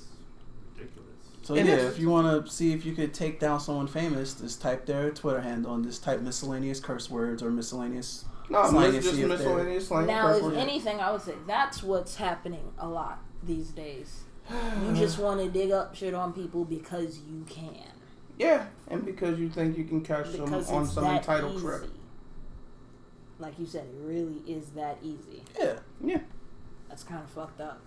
ridiculous. So if you want to see if you could take down someone famous, just type their Twitter handle and just type miscellaneous curse words or miscellaneous. Miscellaneous slang. Now, if anything, I would say that's what's happening a lot these days. You just want to dig up shit on people because you can. Yeah, and because you think you can catch them on some entitled trip. Like you said, it really is that easy. Yeah. That's kind of fucked up.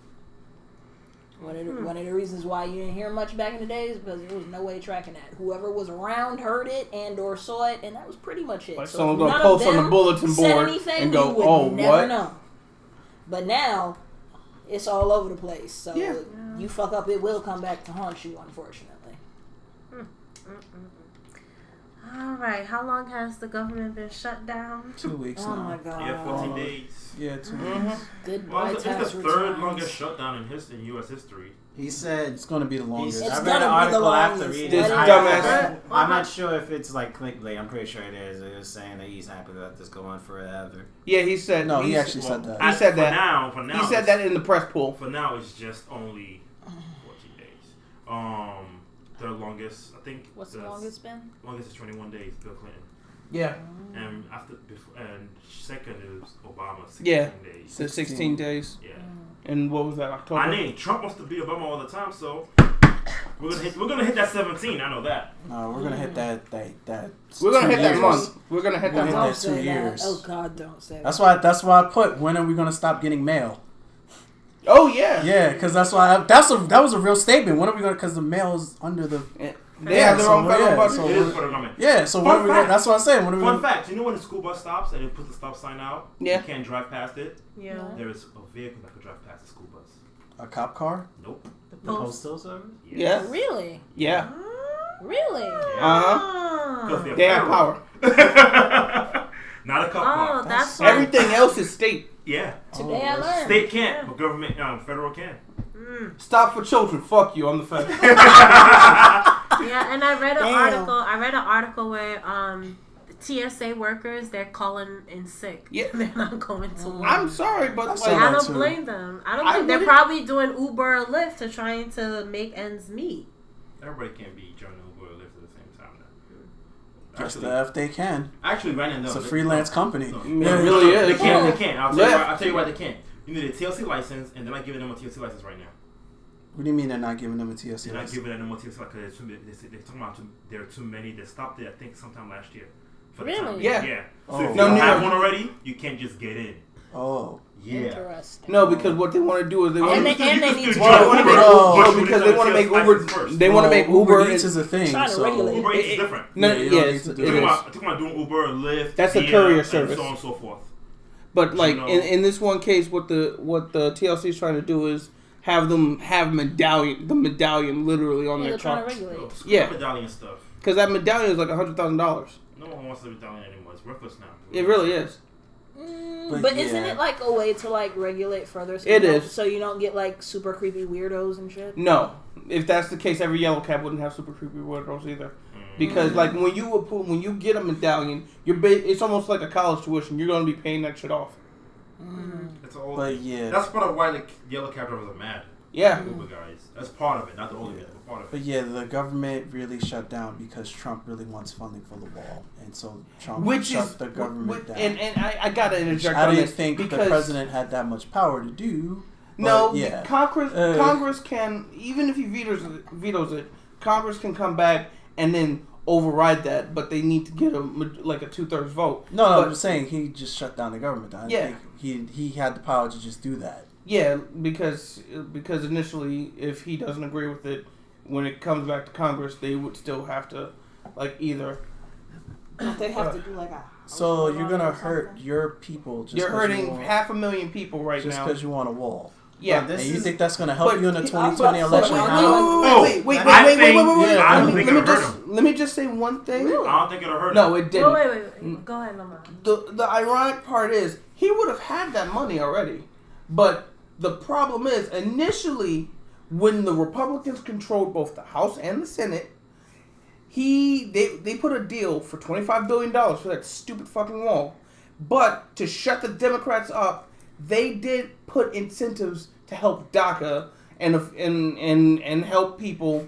One of the reasons why you didn't hear much back in the day is because there was no way tracking that. Whoever was around heard it and or saw it, and that was pretty much it. Like so someone gonna post on the bulletin board and go, "Oh, what?" Know. But now, it's all over the place. So you fuck up, it will come back to haunt you, unfortunately. All right. How long has the government been shut down? 2 weeks now. Oh my god. Yeah, 14 days. Yeah, 2 weeks. Goodbye, It's the third longest shutdown in U.S. history. He said It's going to be the longest. It's I read gonna an be the article after longest. reading This it. dumbass. I'm not sure if it's like clickbait. I'm pretty sure it is. It was saying that he's happy to let this go on forever. Yeah, he said. No, he actually said that. He said that. For now, he said that in the press pool. For now, it's just only 14 days. Their longest, I think. What's the longest been? Longest is 21 days. Bill Clinton. Yeah. And second is Obama. 16 Yeah. days. So 16 days. Yeah. And what was that? October. I mean, Trump wants to beat Obama all the time, so we're gonna hit that 17. I know that. No, we're gonna hit that. We're gonna hit that 2 month. years. We're gonna hit We'll that hit month. that 2 years. Oh God, don't say That's that. why I put. When are we gonna stop getting mail? Oh yeah. Yeah, because that was a real statement. When are we gonna? Because the mail is under the. They have their own federal budget. It is federal government. Yeah, so when are we gonna, that's what I'm saying. When are we Fun gonna, fact: you know when the school bus stops and it puts the stop sign out? Yeah. You can't drive past it. Yeah. There is a vehicle that could drive past the school bus. a cop car? Nope. The The postal service? Yeah. Really? Yeah. Really? Uh-huh. Because They have power. Not a cop car. Oh, that's so- why. Everything else is state. Yeah. Today I learned. State can't, but government, federal can. Stop for children. Fuck you. I'm the fed. Yeah, and I read an Damn. article. I read an article where TSA workers, they're calling in sick. Yeah. They're not going to work. I'm sorry, but That's like, all I right. don't too. blame them. I don't I think they're wouldn't- probably doing Uber or Lyft to trying to make ends meet. Everybody can't be joining Uber or Lyft at the same time now. Just if they can. Actually, right now, no. It's a freelance company. No. it really is. They can't. They can't. I'll tell you Lyft. why. I'll tell you why they can't. You need a TLC license, and they're not giving them a TLC license right now. What do you mean they're not giving them a TLC They're not license? giving them a TLC license because they're talking about there are too many. They stopped it, I think, sometime last year. For the Really? time. Yeah. Yeah. So Oh. if you No, don't New have York- one already, you can't just get in. Oh. Yeah. Interesting. No, because what they want to do is they want And to. they need to They want to make Well, no, because they want to make Uber. They want to make Uber. Eats is a thing. Trying to So regulate. Uber Eats is different. No, Yeah, you don't yes, need to it do is. that. I'm talking about doing Uber, Lyft. That's a Via, courier and service. so on and so forth. But like You know. in this one case, what the TLC is trying to do is have them have the medallion literally on Yeah, their they're trying to truck, regulate. Screw Yeah. medallion stuff. because that medallion is like $100,000. No one wants the medallion anymore. It's worthless now. It really is. But isn't yeah. it like a way to like regulate further? So It you don't- is. So you don't get like super creepy weirdos and shit. No, if that's the case, every yellow cab wouldn't have super creepy windows either. Because like when you get a medallion, it's almost like a college tuition. You're going to be paying that shit off. It's all. But yeah. That's part of why the yellow cab drivers are mad. Yeah. Uber guys. That's part of it, not the only bit, but part of it. But yeah, the government really shut down because Trump really wants funding for the wall, and so Trump shut the government down. And I gotta interject I on didn't this think because the president had that much power to do. no, but yeah. Congress can, even if he vetoes it, Congress can come back and then override that, but they need to get a 2/3 vote. No, But- I'm saying he just shut down the government. I Yeah. think he had the power to just do that. Yeah, because initially, if he doesn't agree with it, when it comes back to Congress, they would still have to, like, either. They have to do like a. So you're gonna or hurt something. your people. Just You're 'cause hurting you want, 500,000 people right just now. because you want a wall. Yeah, But this And you is- think that's gonna help but you in the he- 2020 but- election? but- How? wait, I think- I don't think Let me it'll hurt let me just say one thing. I don't think it'll hurt No, him. it didn't. Wait. Go ahead, Lamar. The ironic part is he would have had that money already, but the problem is initially when the Republicans controlled both the House and the Senate, they put a deal for $25 billion for that stupid fucking wall, but to shut the Democrats up, they did put incentives to help DACA and help people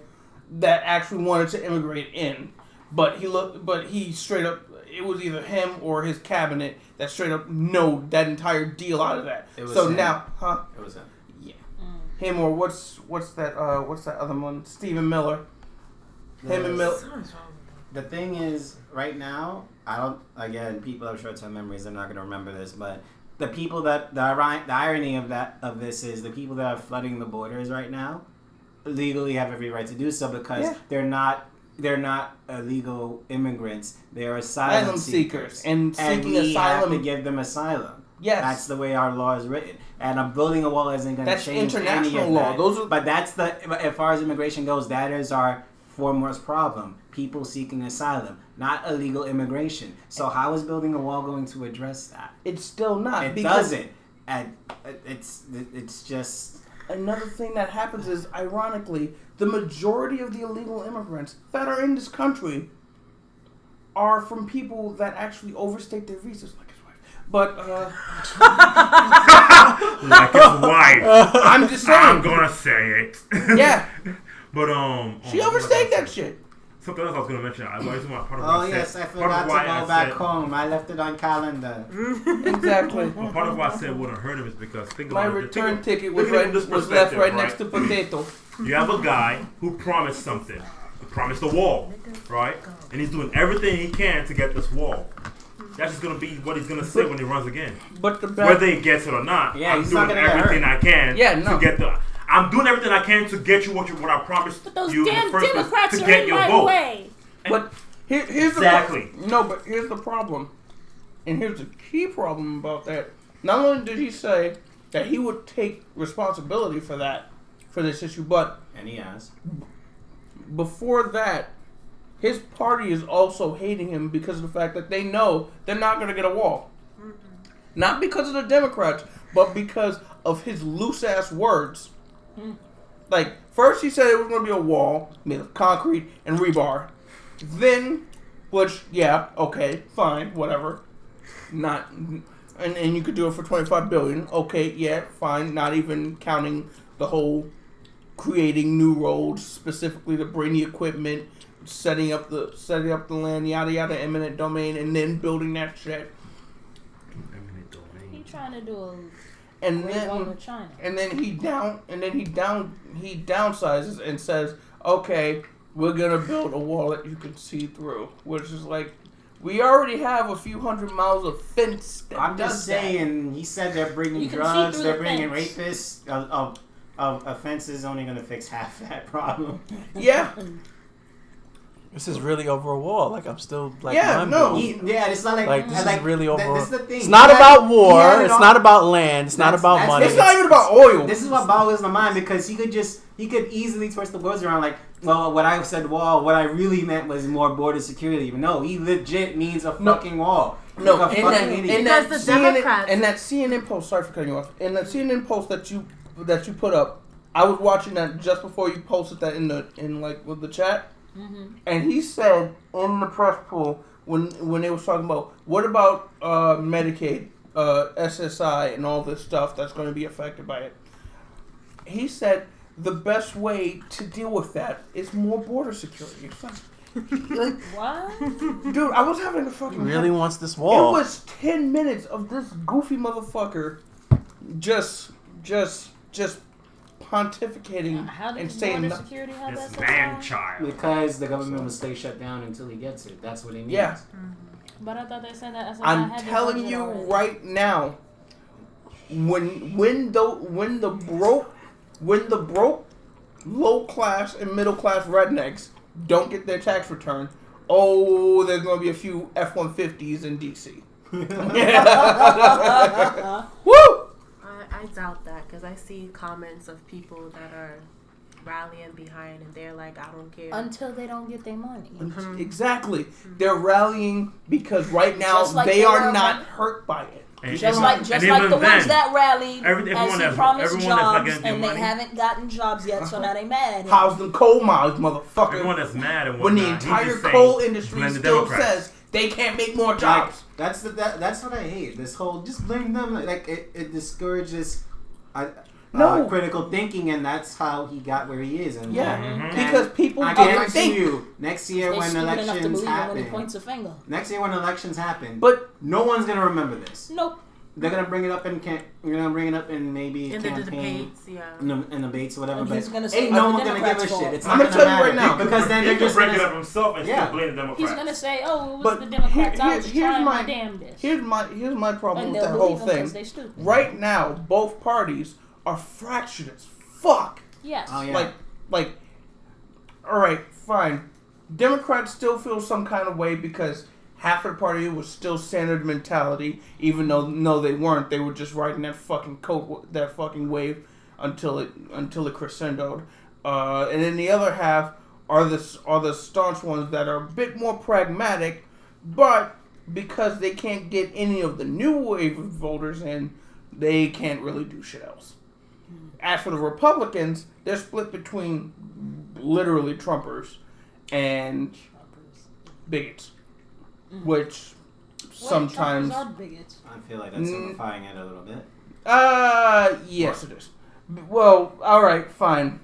that actually wanted to immigrate in, but he straight up. It was either him or his cabinet that straight up no that entire deal out of that. It was So him. now, It was him. Yeah, him or what's that other one? Stephen Miller. Him and Miller. The thing is, right now, I don't. Again, people have short-term memories. They're not going to remember this, but the people that the irony of this is the people that are flooding the borders right now legally have every right to do so because they're not illegal immigrants. They're asylum seekers. And seeking we asylum. have to give them asylum. Yes. That's the way our law is written. And building a wall isn't going to That's change any international of law. that. Those are- But as far as immigration goes, that is our foremost problem. people seeking asylum, not illegal immigration. So how is building a wall going to address that? It's still not. It doesn't. And it's just... Another thing that happens is, ironically, the majority of the illegal immigrants that are in this country are from people that actually overstayed their visas, like his wife. But, like his wife. I'm just saying. I'm gonna say it. Yeah. But, she overstayed that shit. Something else I was gonna mention. I forgot to go back home. I left it on calendar. Exactly. Well, part of why I said wouldn't hurt him is because my return ticket was left right next to potato. You have a guy who promised something. He promised a wall, right? And he's doing everything he can to get this wall. That's just gonna be what he's gonna say when he runs again. But whether he gets it or not, I'm doing everything I can to get the. I'm doing everything I can to get you what I promised but those you damn in the first Democrats place to are get in your my vote. way. But here's exactly. But here's the problem, and here's the key problem about that. Not only did he say that he would take responsibility for this issue, but and he has. Before that, his party is also hating him because of the fact that they know they're not going to get a wall. Mm-hmm. Not because of the Democrats, but because of his loose ass words. Like, first he said it was going to be a wall made of concrete and rebar. Then, which, yeah, okay, fine, whatever. Not, and you could do it for $25 billion. Okay, yeah, fine. Not even counting the whole creating new roads specifically to bring the equipment, setting up the land, yada yada, eminent domain, and then building that shit. Eminent domain. He trying to do a. And then he downsizes and says, "Okay, we're gonna build a wall that you can see through," which is like, we already have a few hundred miles of fence. I'm just saying. He said they're bringing drugs, they're bringing rapists. A fence is only gonna fix half that problem. Yeah. This is really over a wall. Like, I'm still like, it's not like this is really over. This is the thing. It's not about war. It's not about land. It's not about money. It's not even about oil. This is what boggles my mind because he could easily twist the words around like, well, what I said wall, what I really meant was more border security. But no, he legit means a fucking wall. No, like in that CNN post. Sorry for cutting you off. In that CNN post that you put up, I was watching that just before you posted that in with the chat. Mm-hmm. And he said in the press pool when they was talking about what about Medicaid, SSI, and all this stuff that's going to be affected by it. He said the best way to deal with that is more border security. Like, what? Dude, I was having a fucking... He really wants this wall. It was 10 minutes of this goofy motherfucker just pontificating and saying border security have this that man-child. Because the government will stay shut down until he gets it. That's what he needs. Yeah. Mm-hmm. But I thought they said that. I'm telling you right now, when the broke, low class and middle class rednecks don't get their tax return, there's gonna be a few F-150s in DC. Woo! I doubt that because I see comments of people that are rallying behind and they're like, I don't care. Until they don't get their money. Mm-hmm. Exactly. They're rallying because right now they are not hurt by it. Just like the ones that rallied as he promised jobs and they haven't gotten jobs yet, so now they mad. How's the coal mines, motherfucker? Everyone that's mad and when the entire coal industry still says they can't make more jobs. That's what I hate. This whole just blame them. Like it discourages critical thinking, and that's how he got where he is. And because people I guarantee you, next year when elections happen, but no one's gonna remember this. Nope. They're gonna bring it up in maybe in campaign, the debates, in debates or whatever. And but he's gonna say, ain't no one gonna give a shit. It's I'm not gonna tell matter you right now because then they're just bring it up himself and still blame the Democrats. He's gonna say, "Oh, it was the Democrats. I was trying my damnedest." Here's my problem with that whole thing. Right now, both parties are fractured as fuck. Yes. Oh, yeah. Like, all right, fine. Democrats still feel some kind of way because half of the party was still standard mentality, even though no, they weren't. They were just riding that fucking wave until it crescendoed. And then the other half are the staunch ones that are a bit more pragmatic, but because they can't get any of the new wave of voters in, they can't really do shit else. As for the Republicans, they're split between literally Trumpers and bigots, which sometimes Trumpers are bigots. I feel like that's simplifying it a little bit. Yes, it is. Well, all right, fine.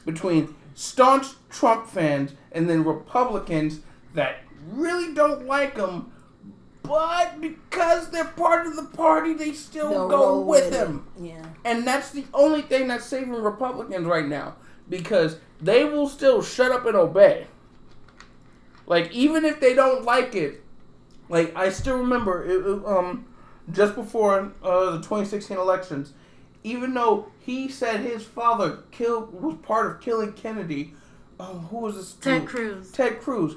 Between staunch Trump fans and then Republicans that really don't like him, but because they're part of the party, they still go with him. Yeah. And that's the only thing that's saving Republicans right now, because they will still shut up and obey. Like, even if they don't like it, like, I still remember, just before the 2016 elections, even though he said his father was part of killing Kennedy, who was this? Ted Cruz. Ted Cruz.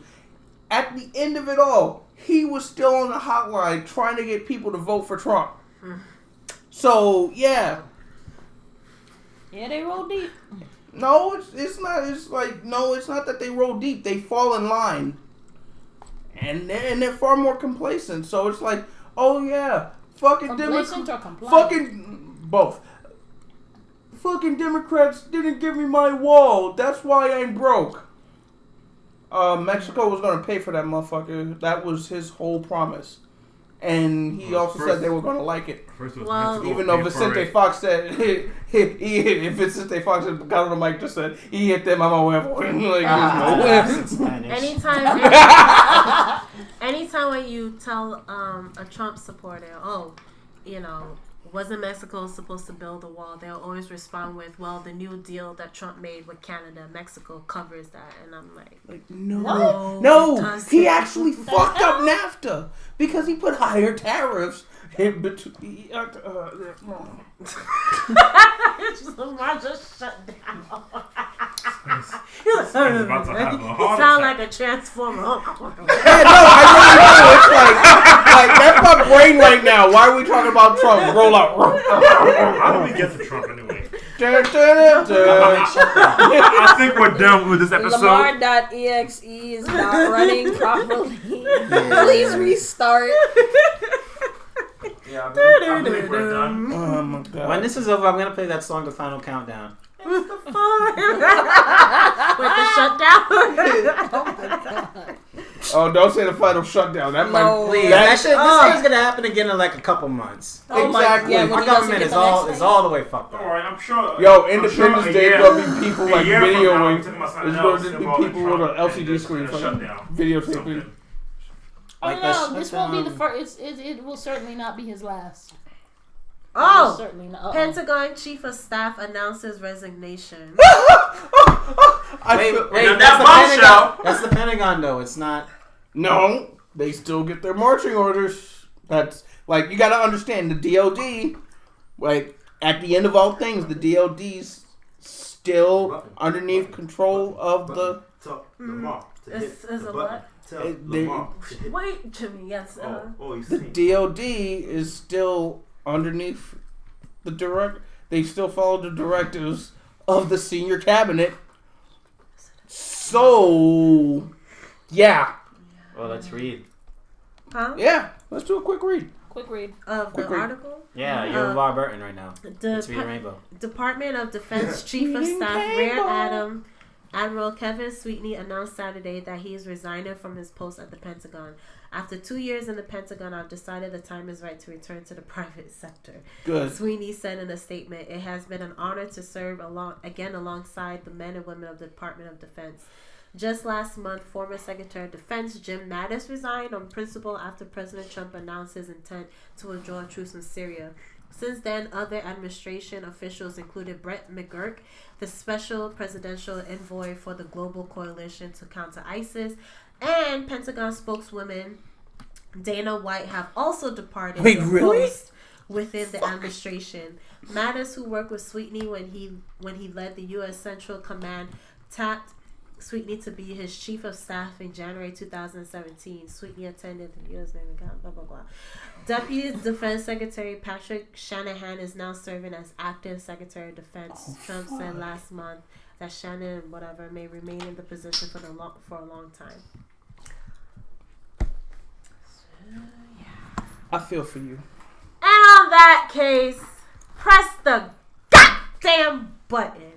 At the end of it all, he was still on the hotline trying to get people to vote for Trump. So, yeah. Yeah, they roll deep. No, it's not. It's like, no, it's not that they roll deep. They fall in line. And they're far more complacent. So it's like, oh yeah, fucking Complacent or compliant? fucking both. Fucking Democrats didn't give me my wall. That's why I'm broke. Mexico was gonna pay for that motherfucker. That was his whole promise. And he also said they were gonna like it. Even though Vicente Fox said if Vicente Fox got on the mic, just said he hit them, I'm a huevo. Anytime when you tell a Trump supporter, wasn't Mexico supposed to build a wall? They'll always respond with, well, the new deal that Trump made with Canada, Mexico covers that. And I'm like no, he actually fucked up NAFTA because he put higher tariffs in between. Just shut down. It sounds like a transformer. Yeah, no, I really do. It's like that's my brain right now. Why are we talking about Trump? Roll out. How do we get to Trump anyway? I think we're done with this episode. Lamar.exe is not running properly. Please restart. Yeah, I believe we're done. Oh my god. When this is over, I'm gonna play that song, The Final Countdown. With the shutdown. Oh, don't say the final shutdown. That might please. This is gonna happen again in like a couple months. Exactly. Our government is all the way fucked up. Alright, I'm sure. Yo, Independence Day is gonna be people like videoing. There's There's gonna just be people with an LCD screen videotaping. Oh no, this won't be the first. It will certainly not be his last. Certainly not. Pentagon Chief of Staff announces resignation. Wait, that's the Pentagon though. It's not. No, they still get their marching orders. That's like, you got to understand, the DOD. Like, at the end of all things, the DOD's still underneath control of the. Is a what? Wait, Jimmy. Yes. The DOD is still underneath the they still follow the directives of the senior cabinet. So, yeah. Well, let's read. Huh? Yeah, let's do a quick read. Of the article? Yeah, you're Bob Burton right now. Let's read Rainbow. Department of Defense Chief of Staff Rear Admiral Kevin Sweetney announced Saturday that he is resigning from his post at the Pentagon. After 2 years in the Pentagon, I've decided the time is right to return to the private sector. Good. Sweetney said in a statement, "It has been an honor to serve alongside the men and women of the Department of Defense." Just last month, former Secretary of Defense Jim Mattis resigned on principle after President Trump announced his intent to withdraw troops from Syria. Since then, other administration officials included Brett McGurk, the special presidential envoy for the Global Coalition to counter ISIS, and Pentagon spokeswoman Dana White have also departed post within the administration. Mattis, who worked with Sweetney when he led the U.S. Central Command, tapped Sweetney to be his chief of staff in January 2017. Sweetney attended the U.S. Navy, blah, blah, blah. Deputy Defense Secretary Patrick Shanahan is now serving as acting Secretary of Defense. Trump said last month that Shannon, whatever, may remain in the position for a long time. I feel for you. And on that case, press the goddamn button.